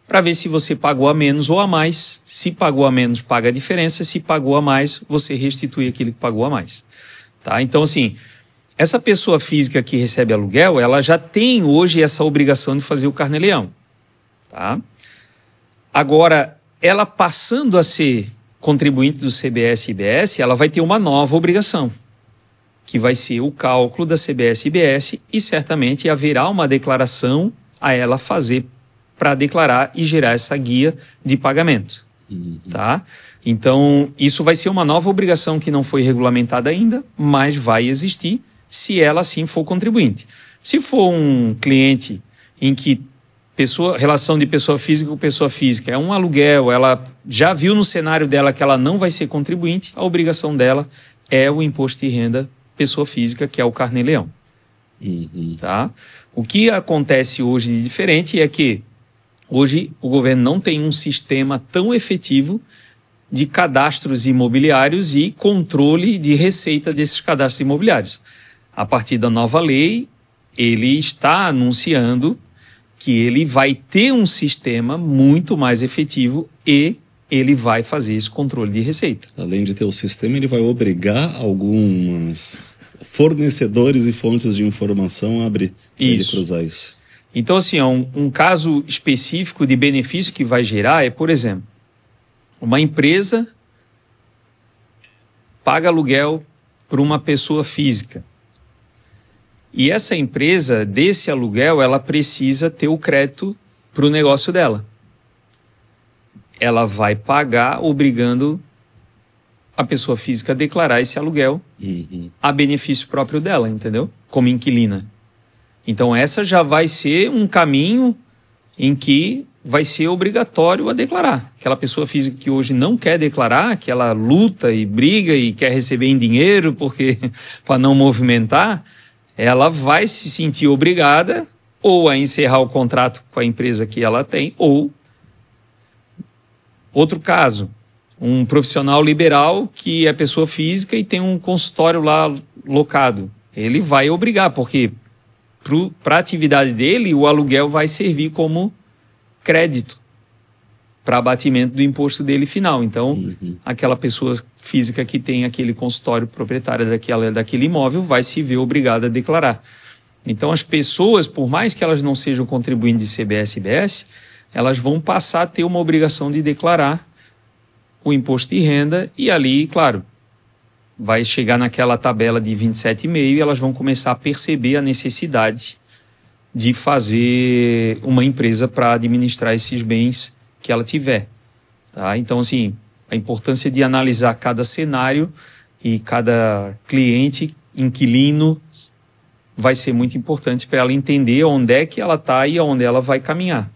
para ver se você pagou a menos ou a mais. Se pagou a menos, paga a diferença. Se pagou a mais, você restitui aquilo que pagou a mais. Tá? Então, assim, essa pessoa física que recebe aluguel, ela já tem hoje essa obrigação de fazer o carnê-leão. Tá? Agora, ela passando a ser contribuinte do CBS e IBS, ela vai ter uma nova obrigação, que vai ser o cálculo da CBS e IBS, e certamente haverá uma declaração a ela fazer para declarar e gerar essa guia de pagamento. Tá? Então, isso vai ser uma nova obrigação que não foi regulamentada ainda, mas vai existir se ela assim for contribuinte. Se for um cliente em que relação de pessoa física com pessoa física é um aluguel, ela já viu no cenário dela que ela não vai ser contribuinte, a obrigação dela é o imposto de renda pessoa física, que é o carnê-leão. Tá? O que acontece hoje de diferente é que hoje o governo não tem um sistema tão efetivo de cadastros imobiliários e controle de receita desses cadastros imobiliários. A partir da nova lei, ele está anunciando que ele vai ter um sistema muito mais efetivo e ele vai fazer esse controle de receita. Além de ter o sistema, ele vai obrigar alguns fornecedores e fontes de informação a abrir para ele cruzar isso. Então, assim, um caso específico de benefício que vai gerar é, por exemplo, uma empresa paga aluguel para uma pessoa física. E essa empresa, desse aluguel, ela precisa ter o crédito para o negócio dela. Ela vai pagar obrigando a pessoa física a declarar esse aluguel a benefício próprio dela, entendeu? Como inquilina. Então, essa já vai ser um caminho em que vai ser obrigatório a declarar. Aquela pessoa física que hoje não quer declarar, que ela luta e briga e quer receber em dinheiro para não movimentar, ela vai se sentir obrigada ou a encerrar o contrato com a empresa que ela tem, ou, outro caso, um profissional liberal que é pessoa física e tem um consultório lá locado. Ele vai obrigar, porque para a atividade dele, o aluguel vai servir como crédito para abatimento do imposto dele final. Então, aquela pessoa física que tem aquele consultório proprietário daquele imóvel vai se ver obrigada a declarar. Então, as pessoas, por mais que elas não sejam contribuintes de CBS e IBS, elas vão passar a ter uma obrigação de declarar o imposto de renda e ali, claro, vai chegar naquela tabela de 27,5 e elas vão começar a perceber a necessidade de fazer uma empresa para administrar esses bens que ela tiver. Tá? Então, assim, a importância de analisar cada cenário e cada cliente, inquilino, vai ser muito importante para ela entender onde é que ela está e aonde ela vai caminhar.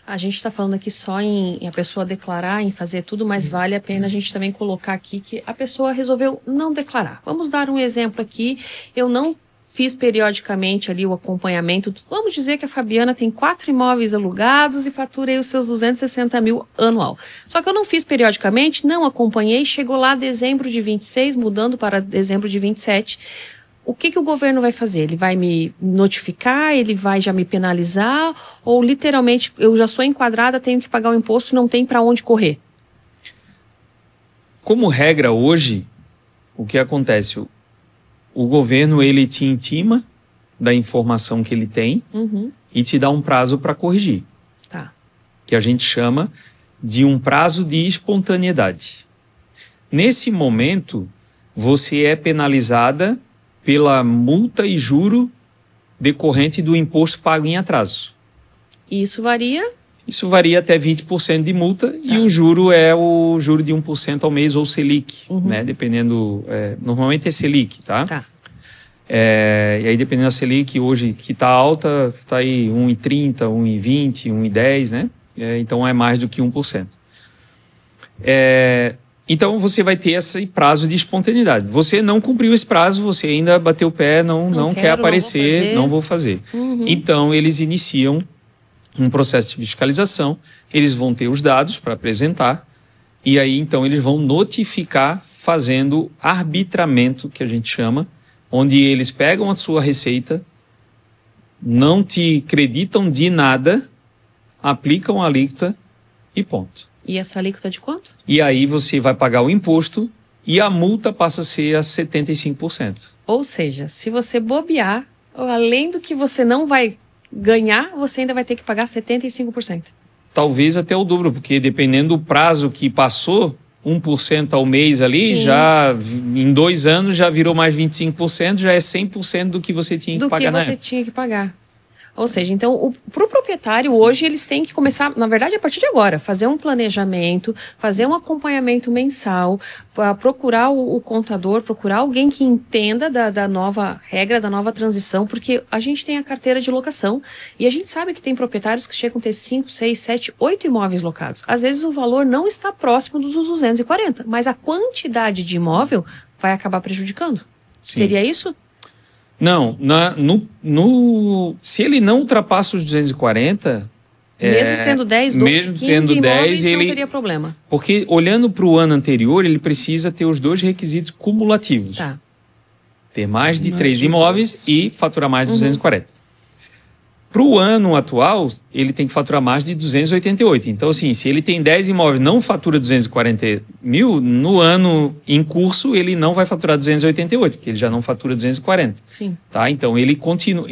A gente está falando aqui só em a pessoa declarar, em fazer tudo, mas vale a pena a gente também colocar aqui que a pessoa resolveu não declarar. Vamos dar um exemplo aqui. Eu não fiz periodicamente ali o acompanhamento. Vamos dizer que a Fabiana tem 4 imóveis alugados e faturei os seus 260 mil anual. Só que eu não fiz periodicamente, não acompanhei, chegou lá dezembro de 26, mudando para dezembro de 27. O que o governo vai fazer? Ele vai me notificar? Ele vai já me penalizar? Ou literalmente eu já sou enquadrada, tenho que pagar o imposto, não tem para onde correr? Como regra hoje, o que acontece? O governo, ele te intima da informação que ele tem e te dá um prazo para corrigir. Tá. Que a gente chama de um prazo de espontaneidade. Nesse momento, você é penalizada pela multa e juro decorrente do imposto pago em atraso. E isso varia? Isso varia até 20% de multa e o juro é o juro de 1% ao mês ou Selic, né? Dependendo, normalmente é Selic, tá? Tá. E aí dependendo da Selic, hoje que está alta, está aí 1,30, 1,20, 1,10, né? Então é mais do que 1%. Então você vai ter esse prazo de espontaneidade. Você não cumpriu esse prazo, você ainda bateu o pé, não quer aparecer, não vou fazer. Então eles iniciam um processo de fiscalização, eles vão ter os dados para apresentar e aí então eles vão notificar fazendo arbitramento, que a gente chama, onde eles pegam a sua receita, não te creditam de nada, aplicam a alíquota e ponto. E essa alíquota de quanto? E aí você vai pagar o imposto e a multa passa a ser a 75%. Ou seja, se você bobear, além do que você não vai ganhar, você ainda vai ter que pagar 75%. Talvez até o dobro, porque dependendo do prazo que passou, 1% ao mês ali, já em 2 anos já virou mais 25%, já é 100% do que você tinha que pagar na época. Do que você tinha que pagar. Ou seja, então, para o proprietário, hoje, eles têm que começar, na verdade, a partir de agora, fazer um planejamento, fazer um acompanhamento mensal, procurar o contador, procurar alguém que entenda da nova regra, da nova transição, porque a gente tem a carteira de locação e a gente sabe que tem proprietários que chegam a ter 5, 6, 7, 8 imóveis locados. Às vezes o valor não está próximo dos 240, mas a quantidade de imóvel vai acabar prejudicando. Sim. Seria isso? Não, se ele não ultrapassa os 240... Mesmo tendo 10, 12, 15 imóveis, não teria problema. Porque olhando para o ano anterior, ele precisa ter os 2 requisitos cumulativos. Tá. Ter mais de 3 imóveis e faturar mais de 240. Para o ano atual, ele tem que faturar mais de 288. Então, assim, se ele tem 10 imóveis e não fatura 240 mil, no ano em curso ele não vai faturar 288, porque ele já não fatura 240. Sim. Tá? Então, ele continua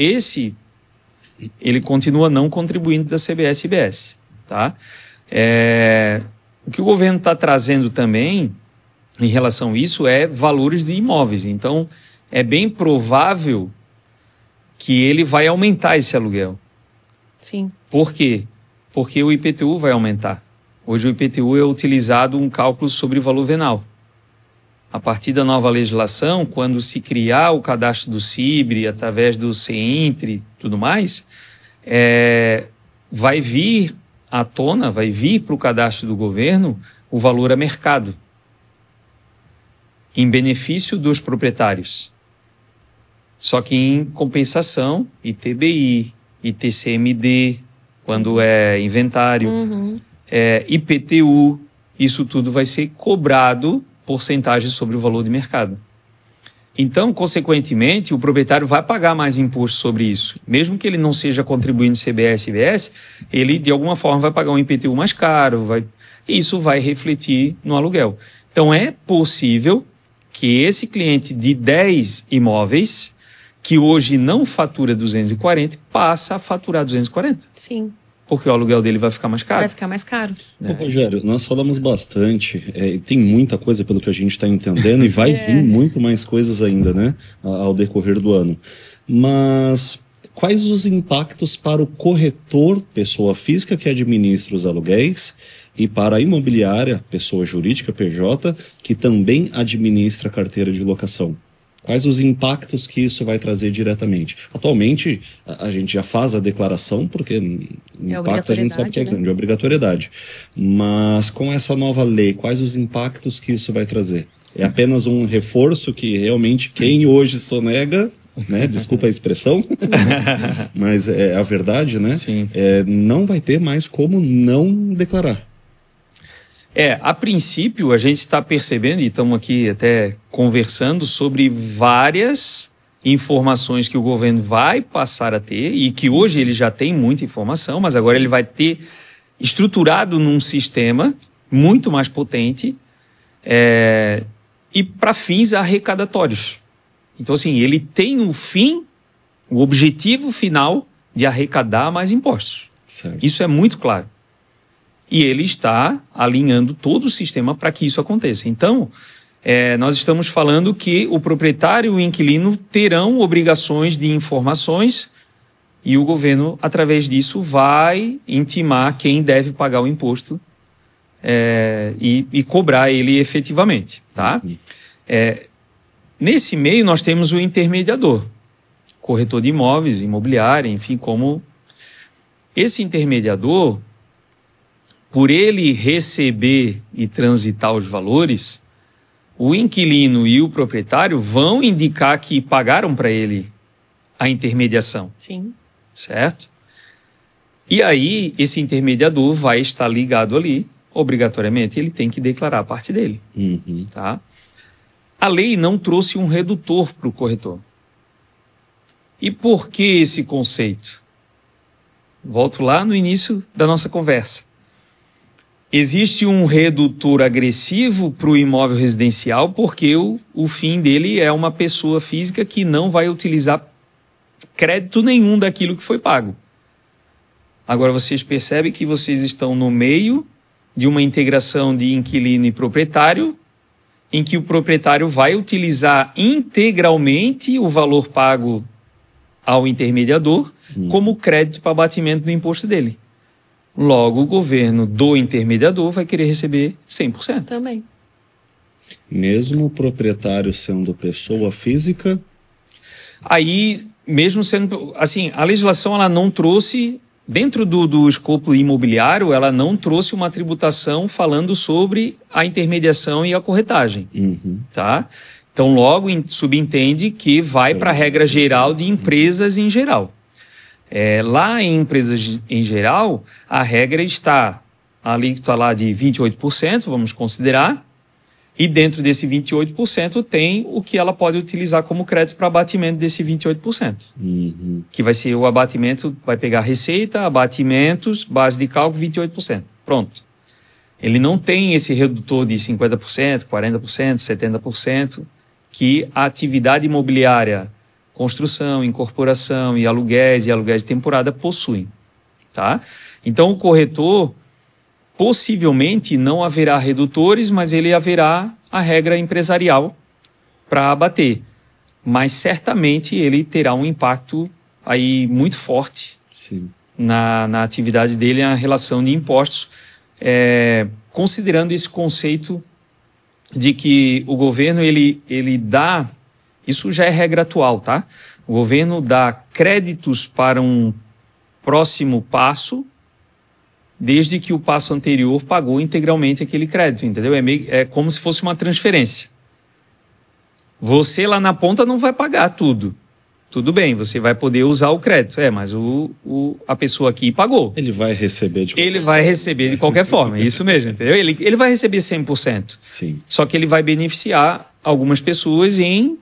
não contribuindo da CBS e IBS. Tá? O que o governo está trazendo também em relação a isso é valores de imóveis. Então, é bem provável que ele vai aumentar esse aluguel. Sim. Por quê? Porque o IPTU vai aumentar. Hoje o IPTU é utilizado um cálculo sobre valor venal. A partir da nova legislação, quando se criar o cadastro do CIBRE, através do CENTRE e tudo mais, vai vir à tona, vai vir para o cadastro do governo o valor a mercado, em benefício dos proprietários. Só que em compensação, ITBI, ITCMD, quando é inventário, IPTU, isso tudo vai ser cobrado porcentagem sobre o valor de mercado. Então, consequentemente, o proprietário vai pagar mais imposto sobre isso. Mesmo que ele não seja contribuindo CBS e IBS, ele de alguma forma vai pagar um IPTU mais caro, isso vai refletir no aluguel. Então, é possível que esse cliente de 10 imóveis que hoje não fatura 240, passa a faturar 240. Sim. Porque o aluguel dele vai ficar mais caro. Vai ficar mais caro. Ô, Rogério, nós falamos bastante, tem muita coisa pelo que a gente está entendendo e vai vir muito mais coisas ainda, né, ao decorrer do ano. Mas quais os impactos para o corretor, pessoa física que administra os aluguéis, e para a imobiliária, pessoa jurídica, PJ, que também administra a carteira de locação? Quais os impactos que isso vai trazer diretamente? Atualmente, a gente já faz a declaração, porque o impacto a gente sabe que é grande, é obrigatoriedade. Mas com essa nova lei, quais os impactos que isso vai trazer? É apenas um reforço que realmente quem hoje sonega né? Desculpa a expressão, mas é a verdade, né? Sim. Não vai ter mais como não declarar. A princípio a gente está percebendo, e estamos aqui até conversando sobre várias informações que o governo vai passar a ter, e que hoje ele já tem muita informação, mas agora ele vai ter estruturado num sistema muito mais potente e para fins arrecadatórios. Então, assim, ele tem o objetivo final de arrecadar mais impostos. Certo. Isso é muito claro. E ele está alinhando todo o sistema para que isso aconteça. Então, nós estamos falando que o proprietário e o inquilino terão obrigações de informações e o governo, através disso, vai intimar quem deve pagar o imposto e cobrar ele efetivamente. Tá? Nesse meio, nós temos o intermediador, corretor de imóveis, imobiliária, enfim, como esse intermediador, por ele receber e transitar os valores, o inquilino e o proprietário vão indicar que pagaram para ele a intermediação. Sim. Certo? E aí, esse intermediador vai estar ligado ali, obrigatoriamente, ele tem que declarar a parte dele. Uhum. Tá? A lei não trouxe um redutor para o corretor. E por que esse conceito? Volto lá no início da nossa conversa. Existe um redutor agressivo para o imóvel residencial porque o fim dele é uma pessoa física que não vai utilizar crédito nenhum daquilo que foi pago. Agora vocês percebem que vocês estão no meio de uma integração de inquilino e proprietário, em que o proprietário vai utilizar integralmente o valor pago ao intermediador como crédito para abatimento do imposto dele. Logo, o governo do intermediador vai querer receber 100%. Também. Mesmo o proprietário sendo pessoa física? Aí, mesmo sendo... Assim, a legislação ela não trouxe, dentro do escopo imobiliário, ela não trouxe uma tributação falando sobre a intermediação e a corretagem. Uhum. Tá? Então, logo subentende que vai para a regra geral de empresas em geral. Lá em empresas em geral, a regra está a alíquota lá de 28%, vamos considerar, e dentro desse 28% tem o que ela pode utilizar como crédito para abatimento desse 28%. Uhum. Que vai ser o abatimento, vai pegar receita, abatimentos, base de cálculo, 28%. Pronto. Ele não tem esse redutor de 50%, 40%, 70%, que a atividade imobiliária, construção, incorporação e aluguéis de temporada possuem. Tá? Então, o corretor, possivelmente, não haverá redutores, mas ele haverá a regra empresarial para abater. Mas, certamente, ele terá um impacto aí muito forte Sim. na atividade dele, na relação de impostos, considerando esse conceito de que o governo ele dá... Isso já é regra atual, tá? O governo dá créditos para um próximo passo, desde que o passo anterior pagou integralmente aquele crédito, entendeu? É como se fosse uma transferência. Você lá na ponta não vai pagar tudo. Tudo bem, você vai poder usar o crédito. Mas a pessoa aqui pagou. Ele vai receber de qualquer Ele vai receber de qualquer forma, é isso mesmo, entendeu? Ele vai receber 100%. Sim. Só que ele vai beneficiar algumas pessoas em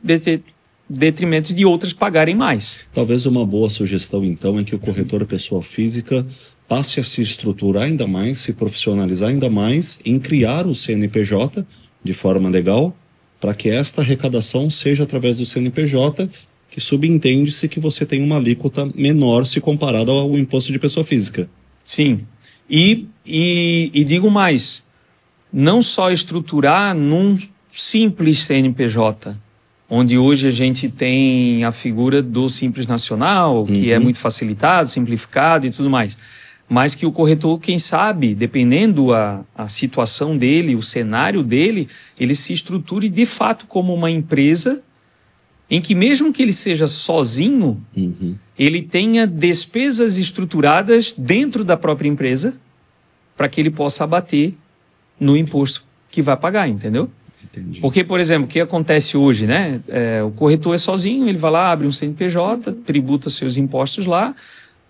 detrimento de outras pagarem mais. Talvez uma boa sugestão, então, é que o corretor pessoa física passe a se estruturar ainda mais, se profissionalizar ainda mais, em criar o CNPJ de forma legal, para que esta arrecadação seja através do CNPJ, que subentende-se que você tem uma alíquota menor se comparado ao imposto de pessoa física. Sim. E digo mais, não só estruturar num simples CNPJ, onde hoje a gente tem a figura do Simples Nacional, que é muito facilitado, simplificado e tudo mais, mas que o corretor, quem sabe, dependendo a situação dele, o cenário dele, ele se estruture de fato como uma empresa em que mesmo que ele seja sozinho, ele tenha despesas estruturadas dentro da própria empresa para que ele possa abater no imposto que vai pagar, entendeu? Entendi. Porque, por exemplo, o que acontece hoje, né? O corretor é sozinho, ele vai lá, abre um CNPJ, tributa seus impostos lá,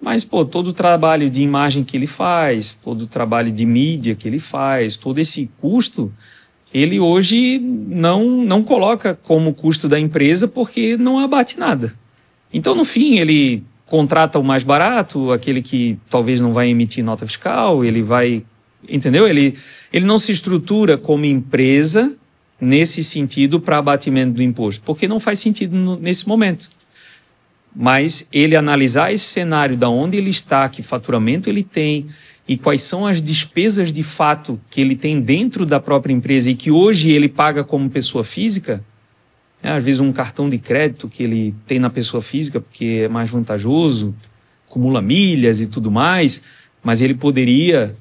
mas, pô, todo o trabalho de imagem que ele faz, todo o trabalho de mídia que ele faz, todo esse custo, ele hoje não coloca como custo da empresa porque não abate nada. Então, no fim, ele contrata o mais barato, aquele que talvez não vai emitir nota fiscal, ele vai... Entendeu? Ele não se estrutura como empresa nesse sentido para abatimento do imposto, porque não faz sentido nesse momento. Mas ele analisar esse cenário da onde ele está, que faturamento ele tem e quais são as despesas de fato que ele tem dentro da própria empresa e que hoje ele paga como pessoa física, né? Às vezes um cartão de crédito que ele tem na pessoa física porque é mais vantajoso, acumula milhas e tudo mais, mas ele poderia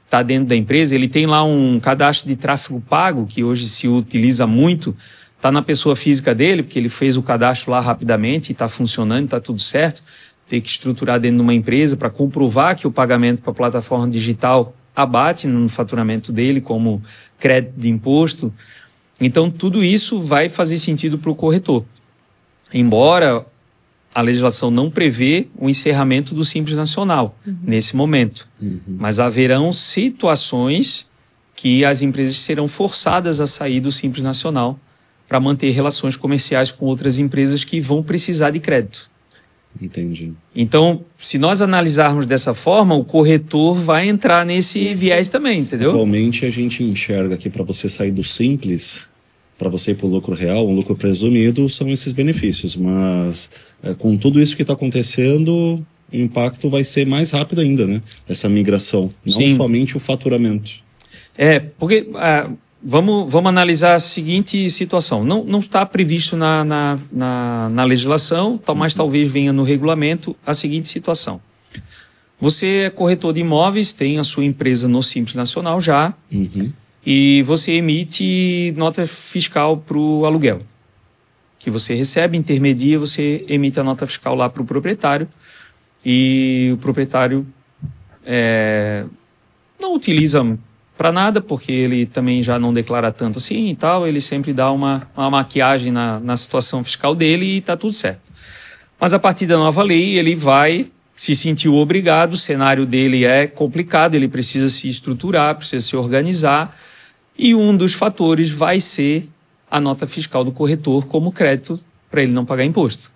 estar dentro da empresa, ele tem lá um cadastro de tráfego pago que hoje se utiliza muito, está na pessoa física dele, porque ele fez o cadastro lá rapidamente e está funcionando, está tudo certo. Tem que estruturar dentro de uma empresa para comprovar que o pagamento para a plataforma digital abate no faturamento dele como crédito de imposto. Então, tudo isso vai fazer sentido para o corretor. Embora a legislação não prevê o encerramento do Simples Nacional nesse momento. Mas haverão situações que as empresas serão forçadas a sair do Simples Nacional para manter relações comerciais com outras empresas que vão precisar de crédito. Entendi. Então, se nós analisarmos dessa forma, o corretor vai entrar nesse viés também, entendeu? Atualmente a gente enxerga que para você sair do Simples, para você ir para o lucro real, um lucro presumido, são esses benefícios. Mas com tudo isso que está acontecendo, o impacto vai ser mais rápido ainda, né? Essa migração, não Sim. somente o faturamento. Porque... Vamos analisar a seguinte situação. Não está previsto na legislação, mas talvez venha no regulamento a seguinte situação. Você é corretor de imóveis, tem a sua empresa no Simples Nacional já, e você emite nota fiscal para o aluguel. Que você recebe, intermedia, você emite a nota fiscal lá para o proprietário, e o proprietário não utiliza para nada, porque ele também já não declara tanto assim e tal, ele sempre dá uma maquiagem na situação fiscal dele e está tudo certo. Mas a partir da nova lei, ele vai se sentir obrigado, o cenário dele é complicado, ele precisa se estruturar, precisa se organizar, e um dos fatores vai ser a nota fiscal do corretor como crédito para ele não pagar imposto.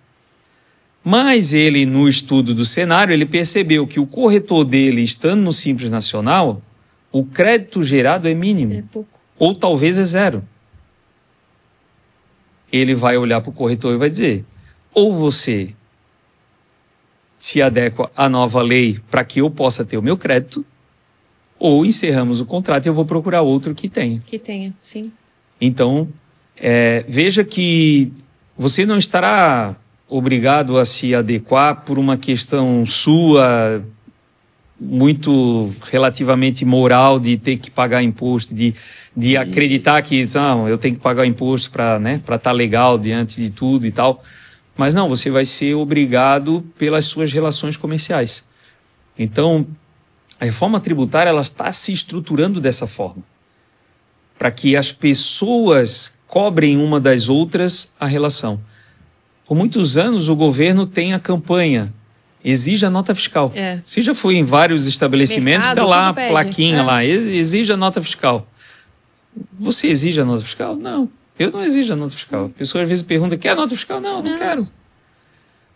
Mas ele, no estudo do cenário, ele percebeu que o corretor dele, estando no Simples Nacional, o crédito gerado é mínimo, É pouco. ou talvez é zero. Ele vai olhar para o corretor e vai dizer, ou você se adequa à nova lei para que eu possa ter o meu crédito, ou encerramos o contrato e eu vou procurar outro que tenha. Que tenha, sim. Então, veja que você não estará obrigado a se adequar por uma questão sua muito relativamente moral de ter que pagar imposto, de acreditar que não, eu tenho que pagar imposto para estar legal diante de tudo e tal. Mas não, você vai ser obrigado pelas suas relações comerciais. Então, a reforma tributária ela está se estruturando dessa forma, para que as pessoas cobrem uma das outras a relação. Por muitos anos o governo tem a campanha exija nota fiscal. Você já foi em vários estabelecimentos, está lá a plaquinha lá, exija nota fiscal. Você exige a nota fiscal? Não, eu não exijo a nota fiscal. A pessoa às vezes pergunta, quer a nota fiscal? Não quero.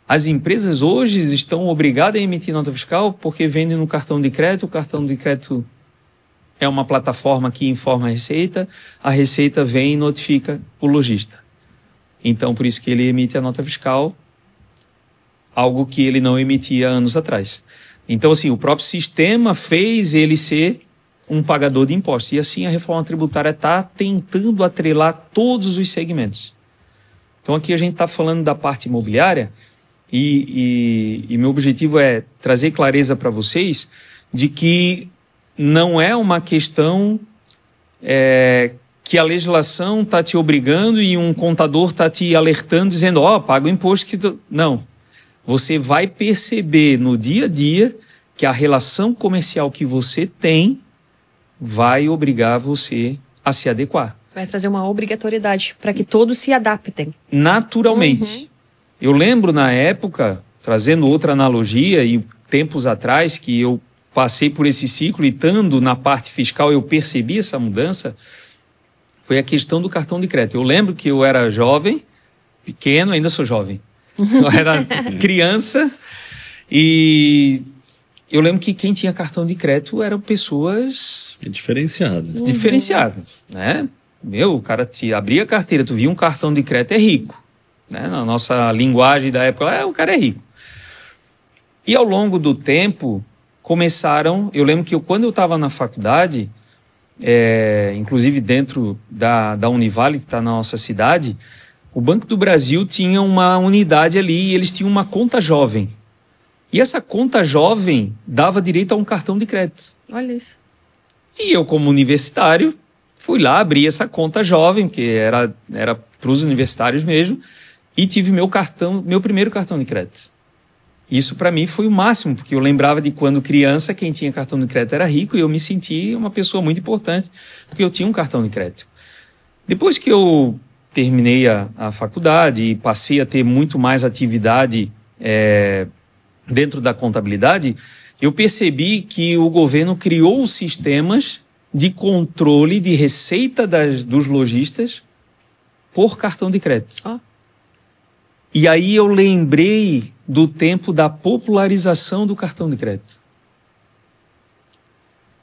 As empresas hoje estão obrigadas a emitir nota fiscal porque vendem no cartão de crédito. O cartão de crédito é uma plataforma que informa a Receita vem e notifica o lojista. Então, por isso que ele emite a nota fiscal, algo que ele não emitia anos atrás. Então, assim, o próprio sistema fez ele ser um pagador de impostos. E assim a reforma tributária está tentando atrelar todos os segmentos. Então, aqui a gente está falando da parte imobiliária e meu objetivo é trazer clareza para vocês de que não é uma questão que a legislação está te obrigando e um contador está te alertando, dizendo, paga o imposto que tu... Não. Você vai perceber no dia a dia que a relação comercial que você tem vai obrigar você a se adequar. Vai trazer uma obrigatoriedade para que todos se adaptem. Naturalmente. Eu lembro na época, trazendo outra analogia, e tempos atrás que eu passei por esse ciclo e estando na parte fiscal eu percebi essa mudança, foi a questão do cartão de crédito. Eu lembro que eu era jovem, pequeno, ainda sou jovem. Eu era criança e eu lembro que quem tinha cartão de crédito eram pessoas diferenciadas, né? O cara te abria a carteira, tu via um cartão de crédito, é rico, né? Na nossa linguagem da época, o cara é rico. E ao longo do tempo, começaram... Eu lembro que quando eu estava na faculdade, inclusive dentro da Univale, que está na nossa cidade, o Banco do Brasil tinha uma unidade ali e eles tinham uma conta jovem. E essa conta jovem dava direito a um cartão de crédito. Olha isso. E eu, como universitário, fui lá, abri essa conta jovem, que era para os universitários mesmo, e tive meu primeiro cartão de crédito. Isso para mim foi o máximo, porque eu lembrava de quando criança, quem tinha cartão de crédito era rico, e eu me senti uma pessoa muito importante, porque eu tinha um cartão de crédito. Depois que eu terminei a faculdade e passei a ter muito mais atividade dentro da contabilidade, eu percebi que o governo criou sistemas de controle de receita dos lojistas por cartão de crédito. Oh. E aí eu lembrei do tempo da popularização do cartão de crédito.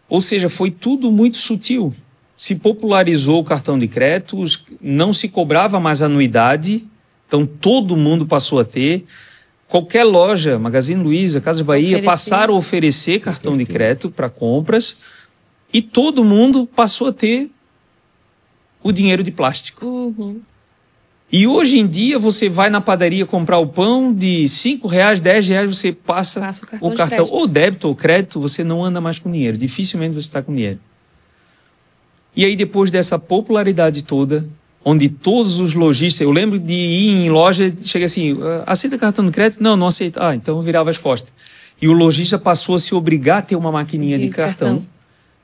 Ou seja, foi tudo muito sutil. Se popularizou o cartão de crédito, não se cobrava mais anuidade, então todo mundo passou a ter. Qualquer loja, Magazine Luiza, Casas Bahia, passaram a oferecer cartão de crédito para compras e todo mundo passou a ter o dinheiro de plástico. Uhum. E hoje em dia você vai na padaria comprar o pão de R$5, R$10, você passa o cartão. Ou débito ou crédito, você não anda mais com dinheiro. Dificilmente você está com dinheiro. E aí depois dessa popularidade toda, onde todos os lojistas... Eu lembro de ir em loja, chega assim, aceita cartão de crédito? Não, não aceita. Então eu virava as costas. E o lojista passou a se obrigar a ter uma maquininha de cartão,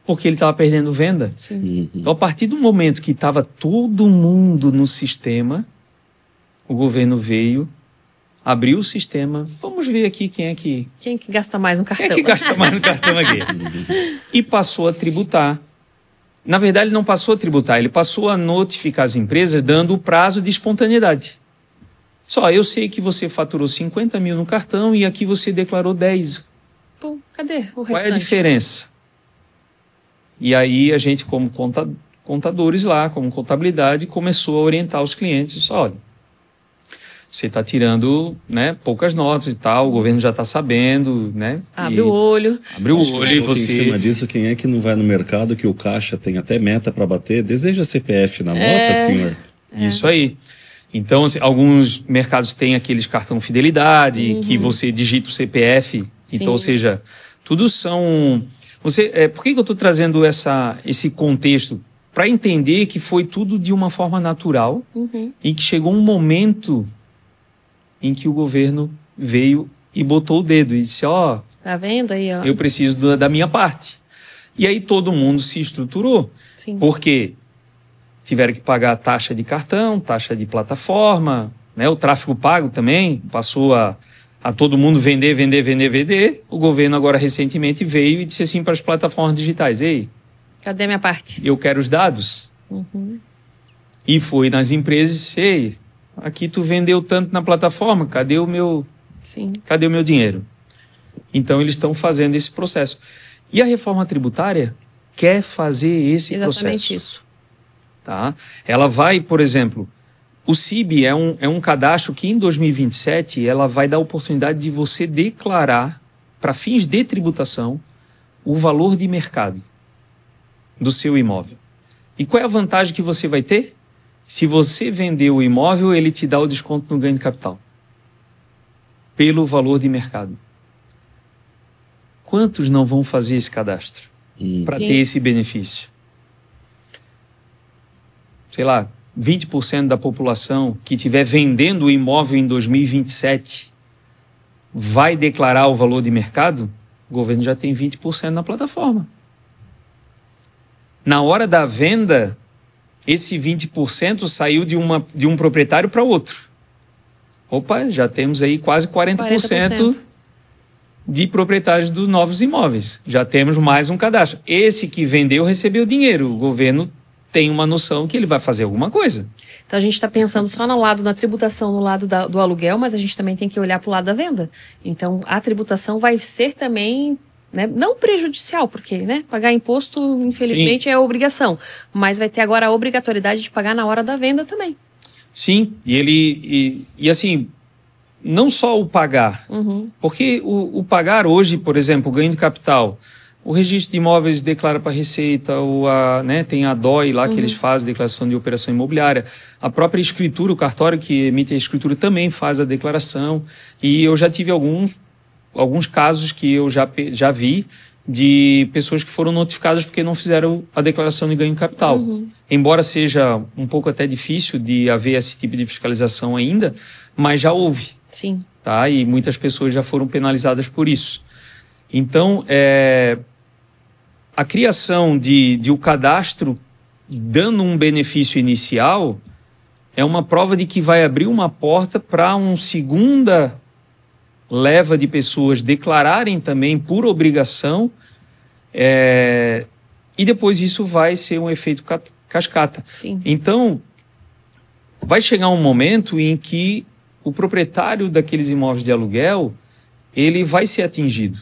porque ele estava perdendo venda. Sim. Então, a partir do momento que estava todo mundo no sistema, o governo veio, abriu o sistema, vamos ver aqui quem que gasta mais no cartão. Quem é que gasta mais no cartão aqui? E passou a tributar. Na verdade, ele não passou a tributar, ele passou a notificar as empresas dando o prazo de espontaneidade. Só, eu sei que você faturou 50 mil no cartão e aqui você declarou 10. Pô, cadê o restante? Qual é a diferença? E aí a gente, como contadores lá, como contabilidade, começou a orientar os clientes. Olha, você está tirando, né, poucas notas e tal, o governo já está sabendo, né? Abre o olho. Abre o olho e você... Em cima disso, quem é que não vai no mercado que o caixa tem até meta para bater? Deseja CPF na nota, senhor? Isso aí. Então, alguns mercados têm aqueles cartão fidelidade, que você digita o CPF. Sim. Então, ou seja, tudo são... por que eu estou trazendo esse contexto? Para entender que foi tudo de uma forma natural e que chegou um momento em que o governo veio e botou o dedo e disse, tá vendo aí, ó? Eu preciso da minha parte. E aí todo mundo se estruturou. Sim. Porque tiveram que pagar taxa de cartão, taxa de plataforma, né? O tráfego pago também passou a todo mundo vender. O governo agora recentemente veio e disse assim para as plataformas digitais, ei, cadê minha parte? Eu quero os dados. E foi nas empresas e disse, ei, aqui tu vendeu tanto na plataforma, cadê o meu dinheiro? Então eles estão fazendo esse processo. E a reforma tributária quer fazer esse processo. Exatamente isso. Tá? Ela vai, por exemplo, o CIB é um cadastro que em 2027 ela vai dar a oportunidade de você declarar, para fins de tributação, o valor de mercado do seu imóvel. E qual é a vantagem que você vai ter? Se você vender o imóvel, ele te dá o desconto no ganho de capital. Pelo valor de mercado. Quantos não vão fazer esse cadastro para ter esse benefício? Sei lá, 20% da população que estiver vendendo o imóvel em 2027 vai declarar o valor de mercado? O governo já tem 20% na plataforma. Na hora da venda, esse 20% saiu de um proprietário para outro. Opa, já temos aí quase 40% de proprietários dos novos imóveis. Já temos mais um cadastro. Esse que vendeu recebeu dinheiro. O governo tem uma noção que ele vai fazer alguma coisa. Então a gente está pensando só no lado da tributação, no lado do aluguel, mas a gente também tem que olhar para o lado da venda. Então a tributação vai ser também, né, não prejudicial, porque, né, pagar imposto, infelizmente, é obrigação. Mas vai ter agora a obrigatoriedade de pagar na hora da venda também. Sim, e assim, não só o pagar, porque o pagar hoje, por exemplo, o ganho de capital, o registro de imóveis declara para a Receita, né, tem a DOI lá que eles fazem, declaração de operação imobiliária, a própria escritura, o cartório que emite a escritura também faz a declaração, e eu já tive alguns casos que eu já vi de pessoas que foram notificadas porque não fizeram a declaração de ganho de capital. Embora seja um pouco até difícil de haver esse tipo de fiscalização ainda, mas já houve. Sim. Tá? E muitas pessoas já foram penalizadas por isso. Então, a criação de o cadastro dando um benefício inicial é uma prova de que vai abrir uma porta para uma segunda leva de pessoas declararem também por obrigação, e depois isso vai ser um efeito cascata. Sim. Então, vai chegar um momento em que o proprietário daqueles imóveis de aluguel, ele vai ser atingido.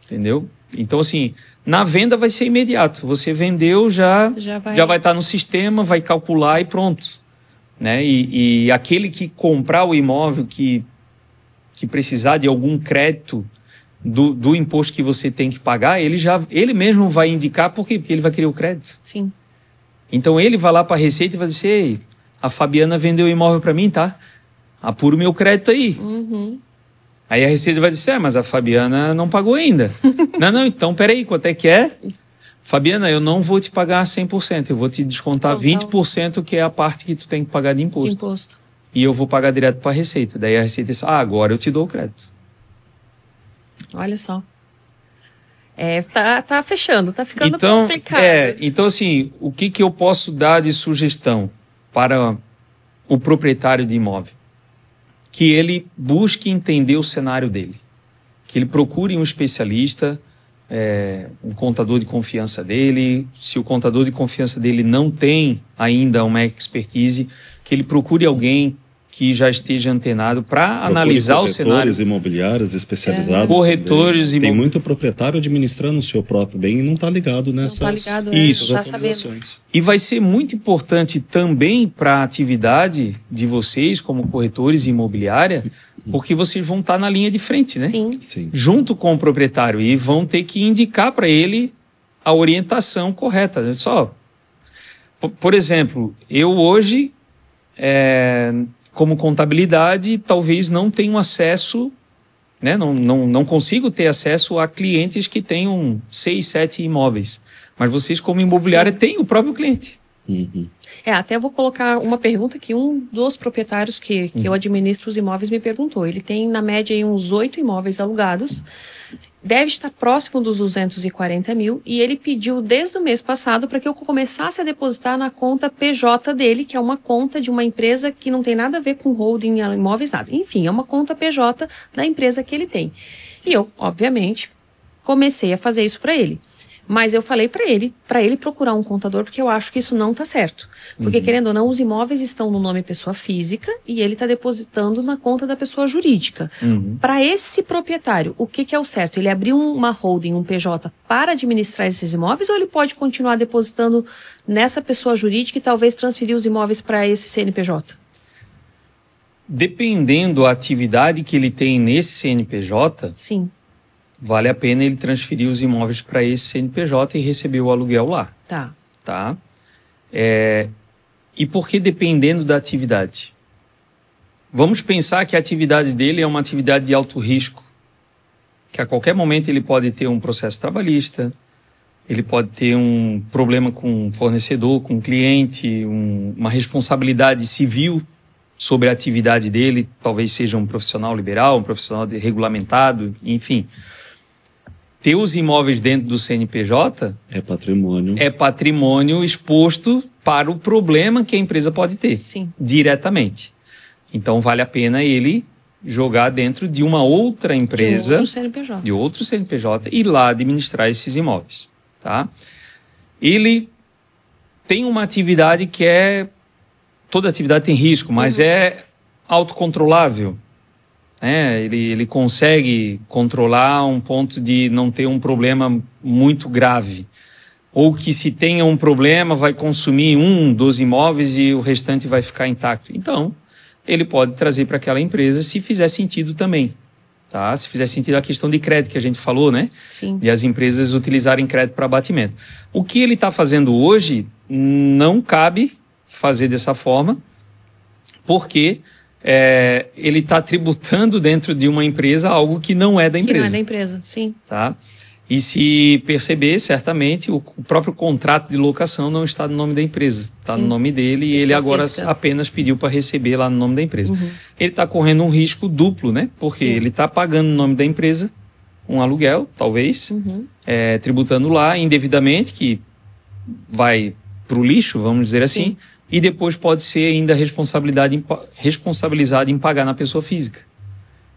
Entendeu? Então, assim, na venda vai ser imediato. Você vendeu, já vai estar no sistema, vai calcular e pronto. Né? E aquele que comprar o imóvel, que precisar de algum crédito do imposto que você tem que pagar, ele mesmo vai indicar por quê? Porque ele vai querer o crédito. Sim. Então ele vai lá para a Receita e vai dizer: ei, a Fabiana vendeu o imóvel para mim, tá? Apura o meu crédito aí. Aí a Receita vai dizer: mas a Fabiana não pagou ainda. não, então peraí, quanto é que é? Fabiana, eu não vou te pagar 100%, eu vou te descontar 20%, que é a parte que tu tem que pagar de imposto. E eu vou pagar direto para a Receita. Daí a Receita diz: agora eu te dou o crédito. Olha só. Tá fechando, tá ficando então, complicado. Então, assim, o que eu posso dar de sugestão para o proprietário de imóvel? Que ele busque entender o cenário dele. Que ele procure um especialista, um contador de confiança dele. Se o contador de confiança dele não tem ainda uma expertise, que ele procure alguém que já esteja antenado para analisar o cenário. Corretores imobiliários especializados. Corretores Tem muito proprietário administrando o seu próprio bem e não está ligado nessas atualizações. E vai ser muito importante também para a atividade de vocês como corretores imobiliária, porque vocês vão estar na linha de frente, né? Sim. Junto com o proprietário, e vão ter que indicar para ele a orientação correta. Só, por exemplo, eu hoje, como contabilidade, talvez não tenha acesso, né? Não consigo ter acesso a clientes que tenham 6, 7 imóveis. Mas vocês, como imobiliária, têm o próprio cliente. Até eu vou colocar uma pergunta que um dos proprietários que eu administro os imóveis me perguntou. Ele tem, na média, aí, uns 8 imóveis alugados. Deve estar próximo dos 240 mil, e ele pediu desde o mês passado para que eu começasse a depositar na conta PJ dele, que é uma conta de uma empresa que não tem nada a ver com holding, imóveis, nada. Enfim, é uma conta PJ da empresa que ele tem. E eu, obviamente, comecei a fazer isso para ele. Mas eu falei para ele procurar um contador, porque eu acho que isso não está certo. Porque, querendo ou não, os imóveis estão no nome pessoa física e ele está depositando na conta da pessoa jurídica. Para esse proprietário, o que é o certo? Ele abriu uma holding, um PJ, para administrar esses imóveis, ou ele pode continuar depositando nessa pessoa jurídica e talvez transferir os imóveis para esse CNPJ? Dependendo da atividade que ele tem nesse CNPJ... Sim. Vale a pena ele transferir os imóveis para esse CNPJ e receber o aluguel lá. Tá? E por que dependendo da atividade? Vamos pensar que a atividade dele é uma atividade de alto risco, que a qualquer momento ele pode ter um processo trabalhista, ele pode ter um problema com um fornecedor, com um cliente, uma responsabilidade civil sobre a atividade dele, talvez seja um profissional liberal, um profissional regulamentado, enfim. Ter os imóveis dentro do CNPJ... É patrimônio. É patrimônio exposto para o problema que a empresa pode ter, Sim. diretamente. Então, vale a pena ele jogar dentro de uma outra empresa, de outro CNPJ, e lá administrar esses imóveis, tá? Ele tem uma atividade que toda atividade tem risco, mas é autocontrolável. Ele consegue controlar um ponto de não ter um problema muito grave. Ou que se tenha um problema vai consumir um dos imóveis e o restante vai ficar intacto. Então, ele pode trazer para aquela empresa se fizer sentido também. Tá? Se fizer sentido a questão de crédito que a gente falou, né? Sim. De as empresas utilizarem crédito para abatimento. O que ele está fazendo hoje não cabe fazer dessa forma, porque ele está tributando dentro de uma empresa algo que não é da empresa. Que não é da empresa, sim. Tá? E se perceber, certamente, o próprio contrato de locação não está no nome da empresa. Está no nome dele e ele agora apenas pediu para receber lá no nome da empresa. Ele está correndo um risco duplo, né? Porque ele está pagando no nome da empresa um aluguel, talvez, tributando lá indevidamente, que vai para o lixo, vamos dizer assim, e depois pode ser ainda responsabilizado em pagar na pessoa física.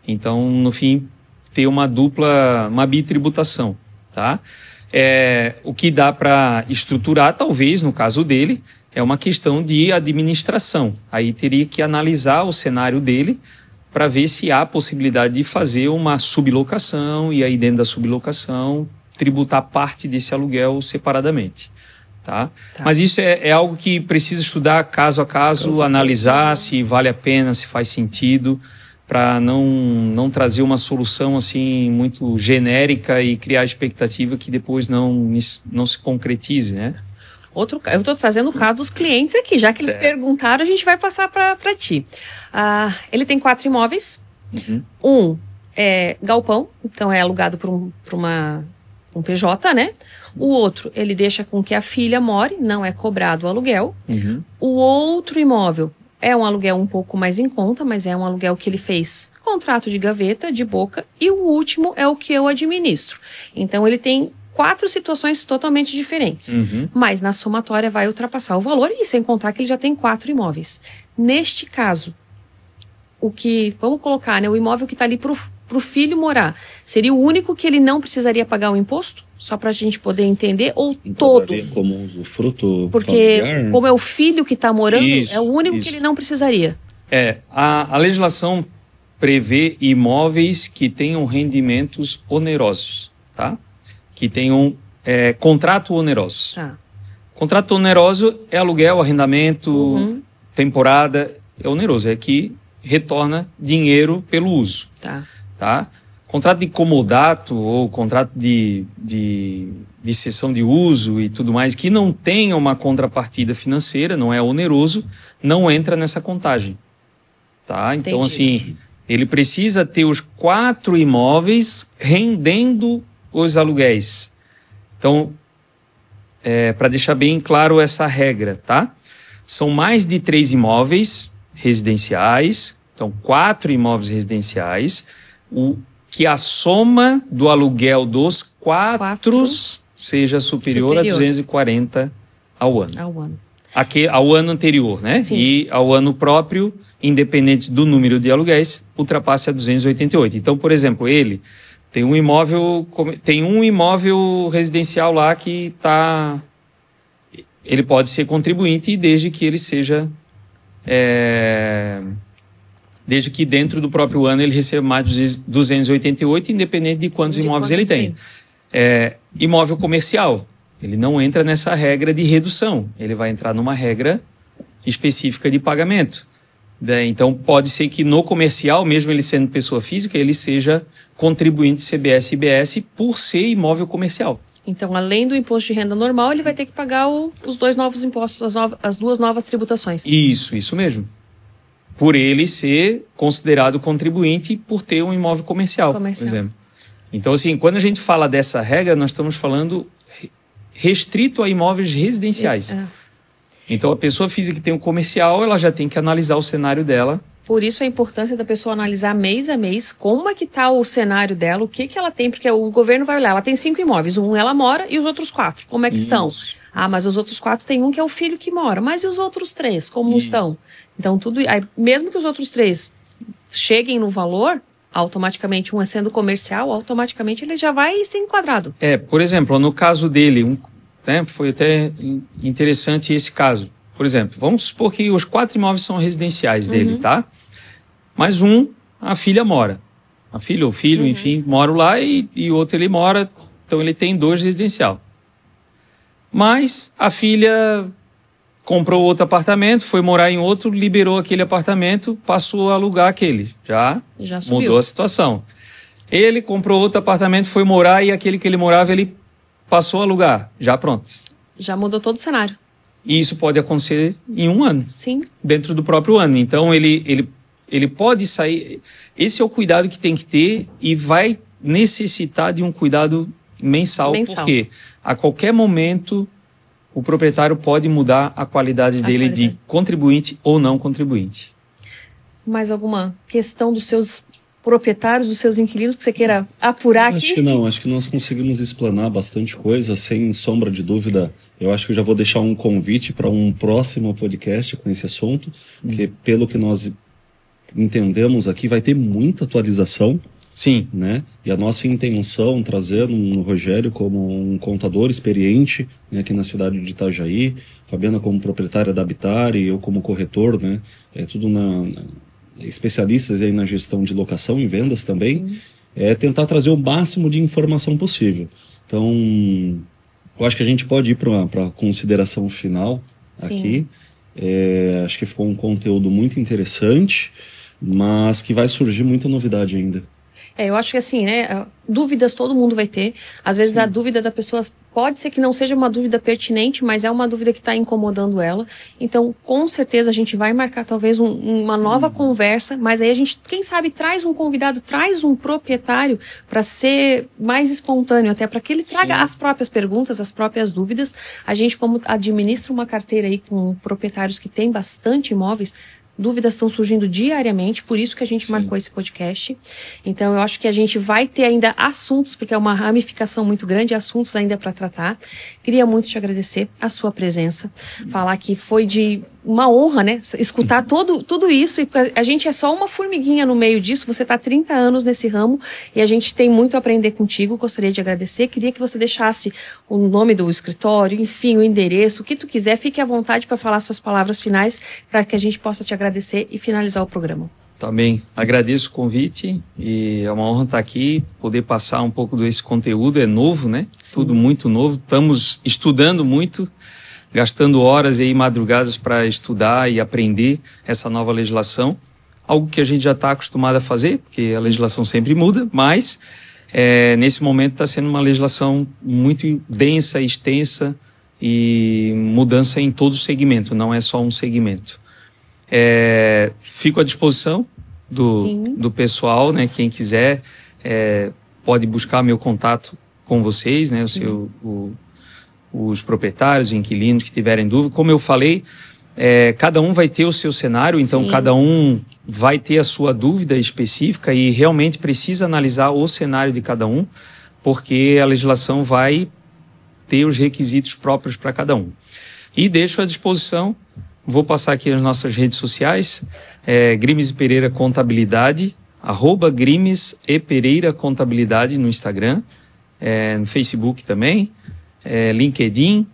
Então, no fim, ter uma bitributação, tá? O que dá para estruturar, talvez, no caso dele, é uma questão de administração. Aí teria que analisar o cenário dele para ver se há possibilidade de fazer uma sublocação e aí dentro da sublocação tributar parte desse aluguel separadamente. Tá? Mas isso é algo que precisa estudar caso a caso, analisar se vale a pena, se faz sentido, para não trazer uma solução assim muito genérica e criar expectativa que depois não se concretize, né? Eu estou trazendo o caso dos clientes aqui, já que eles perguntaram, a gente vai passar para ti. Ele tem 4 imóveis, um é galpão, então é alugado por um PJ, né? O outro, ele deixa com que a filha more, não é cobrado o aluguel. O outro imóvel é um aluguel um pouco mais em conta, mas é um aluguel que ele fez contrato de gaveta, de boca, e o último é o que eu administro. Então, ele tem 4 situações totalmente diferentes. Mas na somatória vai ultrapassar o valor, e sem contar que ele já tem 4 imóveis. Neste caso, vamos colocar, né, o imóvel que está ali para o filho morar, seria o único que ele não precisaria pagar o imposto? Só para a gente poder entender, ou todos? Como usufruto porque familiar? Como é o filho que está morando, Isso, é o único que ele não precisaria. A legislação prevê imóveis que tenham rendimentos onerosos, tá? Que tenham contrato oneroso. Tá. Contrato oneroso é aluguel, arrendamento, temporada, é oneroso, é que retorna dinheiro pelo uso. Tá? Contrato de comodato ou contrato de cessão de uso e tudo mais, que não tenha uma contrapartida financeira, não é oneroso, não entra nessa contagem. Tá? Então, assim, ele precisa ter os 4 imóveis rendendo os aluguéis. Então, para deixar bem claro essa regra, tá? São mais de 3 imóveis residenciais, então 4 imóveis residenciais, que a soma do aluguel dos 4 seja superior a 240 ao ano. Ao ano anterior, né? Sim. E ao ano próprio, independente do número de aluguéis, ultrapasse a 288. Então, por exemplo, ele tem um imóvel residencial lá que ele pode ser contribuinte desde que ele seja desde que dentro do próprio ano ele receba mais de 288, independente de quantos imóveis ele tem. Imóvel comercial, ele não entra nessa regra de redução, ele vai entrar numa regra específica de pagamento. Então, pode ser que no comercial, mesmo ele sendo pessoa física, ele seja contribuinte CBS e IBS por ser imóvel comercial. Então, além do imposto de renda normal, ele vai ter que pagar os 2 novos impostos, as 2 novas tributações. Isso mesmo. Por ele ser considerado contribuinte por ter um imóvel comercial, por exemplo. Então, assim, quando a gente fala dessa regra, nós estamos falando restrito a imóveis residenciais. Então, a pessoa física que tem um comercial, ela já tem que analisar o cenário dela. Por isso a importância da pessoa analisar mês a mês como é que está o cenário dela, o que ela tem, porque o governo vai olhar, ela tem 5 imóveis, um ela mora e os outros 4, como é que estão? Ah, mas os outros 4 tem um que é o filho que mora. Mas e os outros 3, como estão? Então, aí, mesmo que os outros 3 cheguem no valor, automaticamente, um é sendo comercial, automaticamente ele já vai ser enquadrado. Por exemplo, no caso dele, foi até interessante esse caso. Por exemplo, vamos supor que os 4 imóveis são residenciais dele, tá? Mas a filha mora. A filha ou o filho, enfim, moram lá e outro ele mora, então ele tem 2 residencial. Mas a filha comprou outro apartamento, foi morar em outro, liberou aquele apartamento, passou a alugar aquele. Já mudou a situação. Ele comprou outro apartamento, foi morar e aquele que ele morava, ele passou a alugar. Já pronto. Já mudou todo o cenário. E isso pode acontecer em 1 ano. Sim. Dentro do próprio ano. Então, ele pode sair... Esse é o cuidado que tem que ter e vai necessitar de um cuidado mensal. Porque a qualquer momento o proprietário pode mudar a qualidade dele de contribuinte ou não contribuinte. Mais alguma questão dos seus proprietários, dos seus inquilinos que você queira apurar aqui? Acho que não, acho que nós conseguimos explanar bastante coisa, sem sombra de dúvida. Eu acho que eu já vou deixar um convite para um próximo podcast com esse assunto, porque pelo que nós entendemos aqui, vai ter muita atualização. Sim. Né? E a nossa intenção, trazer o Rogério como um contador experiente, né, aqui na cidade de Itajaí, Fabiana como proprietária da Habitar e eu como corretor, né? É tudo especialistas aí na gestão de locação e vendas também. Sim. É tentar trazer o máximo de informação possível. Então, eu acho que a gente pode ir para a consideração final. Sim. Aqui. Acho que ficou um conteúdo muito interessante, mas que vai surgir muita novidade ainda. Eu acho que assim, né, dúvidas todo mundo vai ter. Às vezes a dúvida da pessoa pode ser que não seja uma dúvida pertinente, mas é uma dúvida que está incomodando ela. Então, com certeza a gente vai marcar talvez uma nova conversa, mas aí a gente, quem sabe, traz um convidado, traz um proprietário para ser mais espontâneo, até para que ele traga as próprias perguntas, as próprias dúvidas. A gente, como administra uma carteira aí com proprietários que têm bastante imóveis, dúvidas estão surgindo diariamente, por isso que a gente marcou esse podcast. Então, eu acho que a gente vai ter ainda assuntos, porque é uma ramificação muito grande, assuntos ainda para tratar. Queria muito te agradecer a sua presença, falar que foi de uma honra, né, escutar tudo isso, e a gente é só uma formiguinha no meio disso, você está há 30 anos nesse ramo, e a gente tem muito a aprender contigo, gostaria de agradecer, queria que você deixasse o nome do escritório, enfim, o endereço, o que tu quiser, fique à vontade para falar suas palavras finais, para que a gente possa te agradecer e finalizar o programa. Também agradeço o convite e é uma honra estar aqui, poder passar um pouco desse conteúdo, é novo, né? Sim. Tudo muito novo, estamos estudando muito, gastando horas e madrugadas para estudar e aprender essa nova legislação, algo que a gente já está acostumado a fazer, porque a legislação sempre muda, mas nesse momento está sendo uma legislação muito densa, extensa e mudança em todo o segmento, não é só um segmento. Fico à disposição do pessoal, né? Quem quiser pode buscar meu contato com vocês, né? Os proprietários, inquilinos que tiverem dúvida. Como eu falei, cada um vai ter o seu cenário, então cada um vai ter a sua dúvida específica e realmente precisa analisar o cenário de cada um, porque a legislação vai ter os requisitos próprios para cada um. E deixo à disposição. Vou passar aqui as nossas redes sociais, Grimes e Pereira Contabilidade, @Grimes e Pereira Contabilidade no Instagram, no Facebook também, LinkedIn,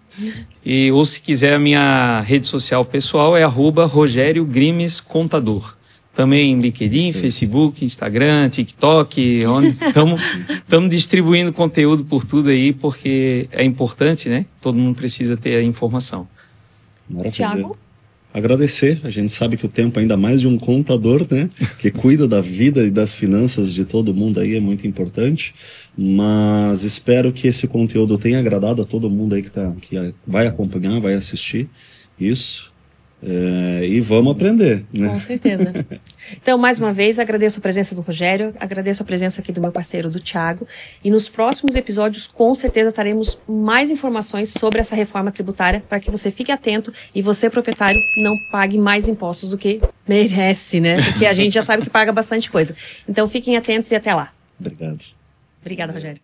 ou se quiser a minha rede social pessoal é @Rogério Grimes Contador. Também LinkedIn, Facebook, Instagram, TikTok, onde estamos distribuindo conteúdo por tudo aí, porque é importante, né? Todo mundo precisa ter a informação. Maravilha. Thiago? Agradecer, a gente sabe que o tempo ainda mais de um contador, né, que cuida da vida e das finanças de todo mundo aí é muito importante, mas espero que esse conteúdo tenha agradado a todo mundo aí que vai acompanhar, vai assistir isso, e vamos aprender, né? Com certeza. Então, mais uma vez, agradeço a presença do Rogério, agradeço a presença aqui do meu parceiro, do Thiago, e nos próximos episódios, com certeza, teremos mais informações sobre essa reforma tributária, para que você fique atento e você, proprietário, não pague mais impostos do que merece, né? Porque a gente já sabe que paga bastante coisa. Então, fiquem atentos e até lá. Obrigado. Obrigada, Rogério.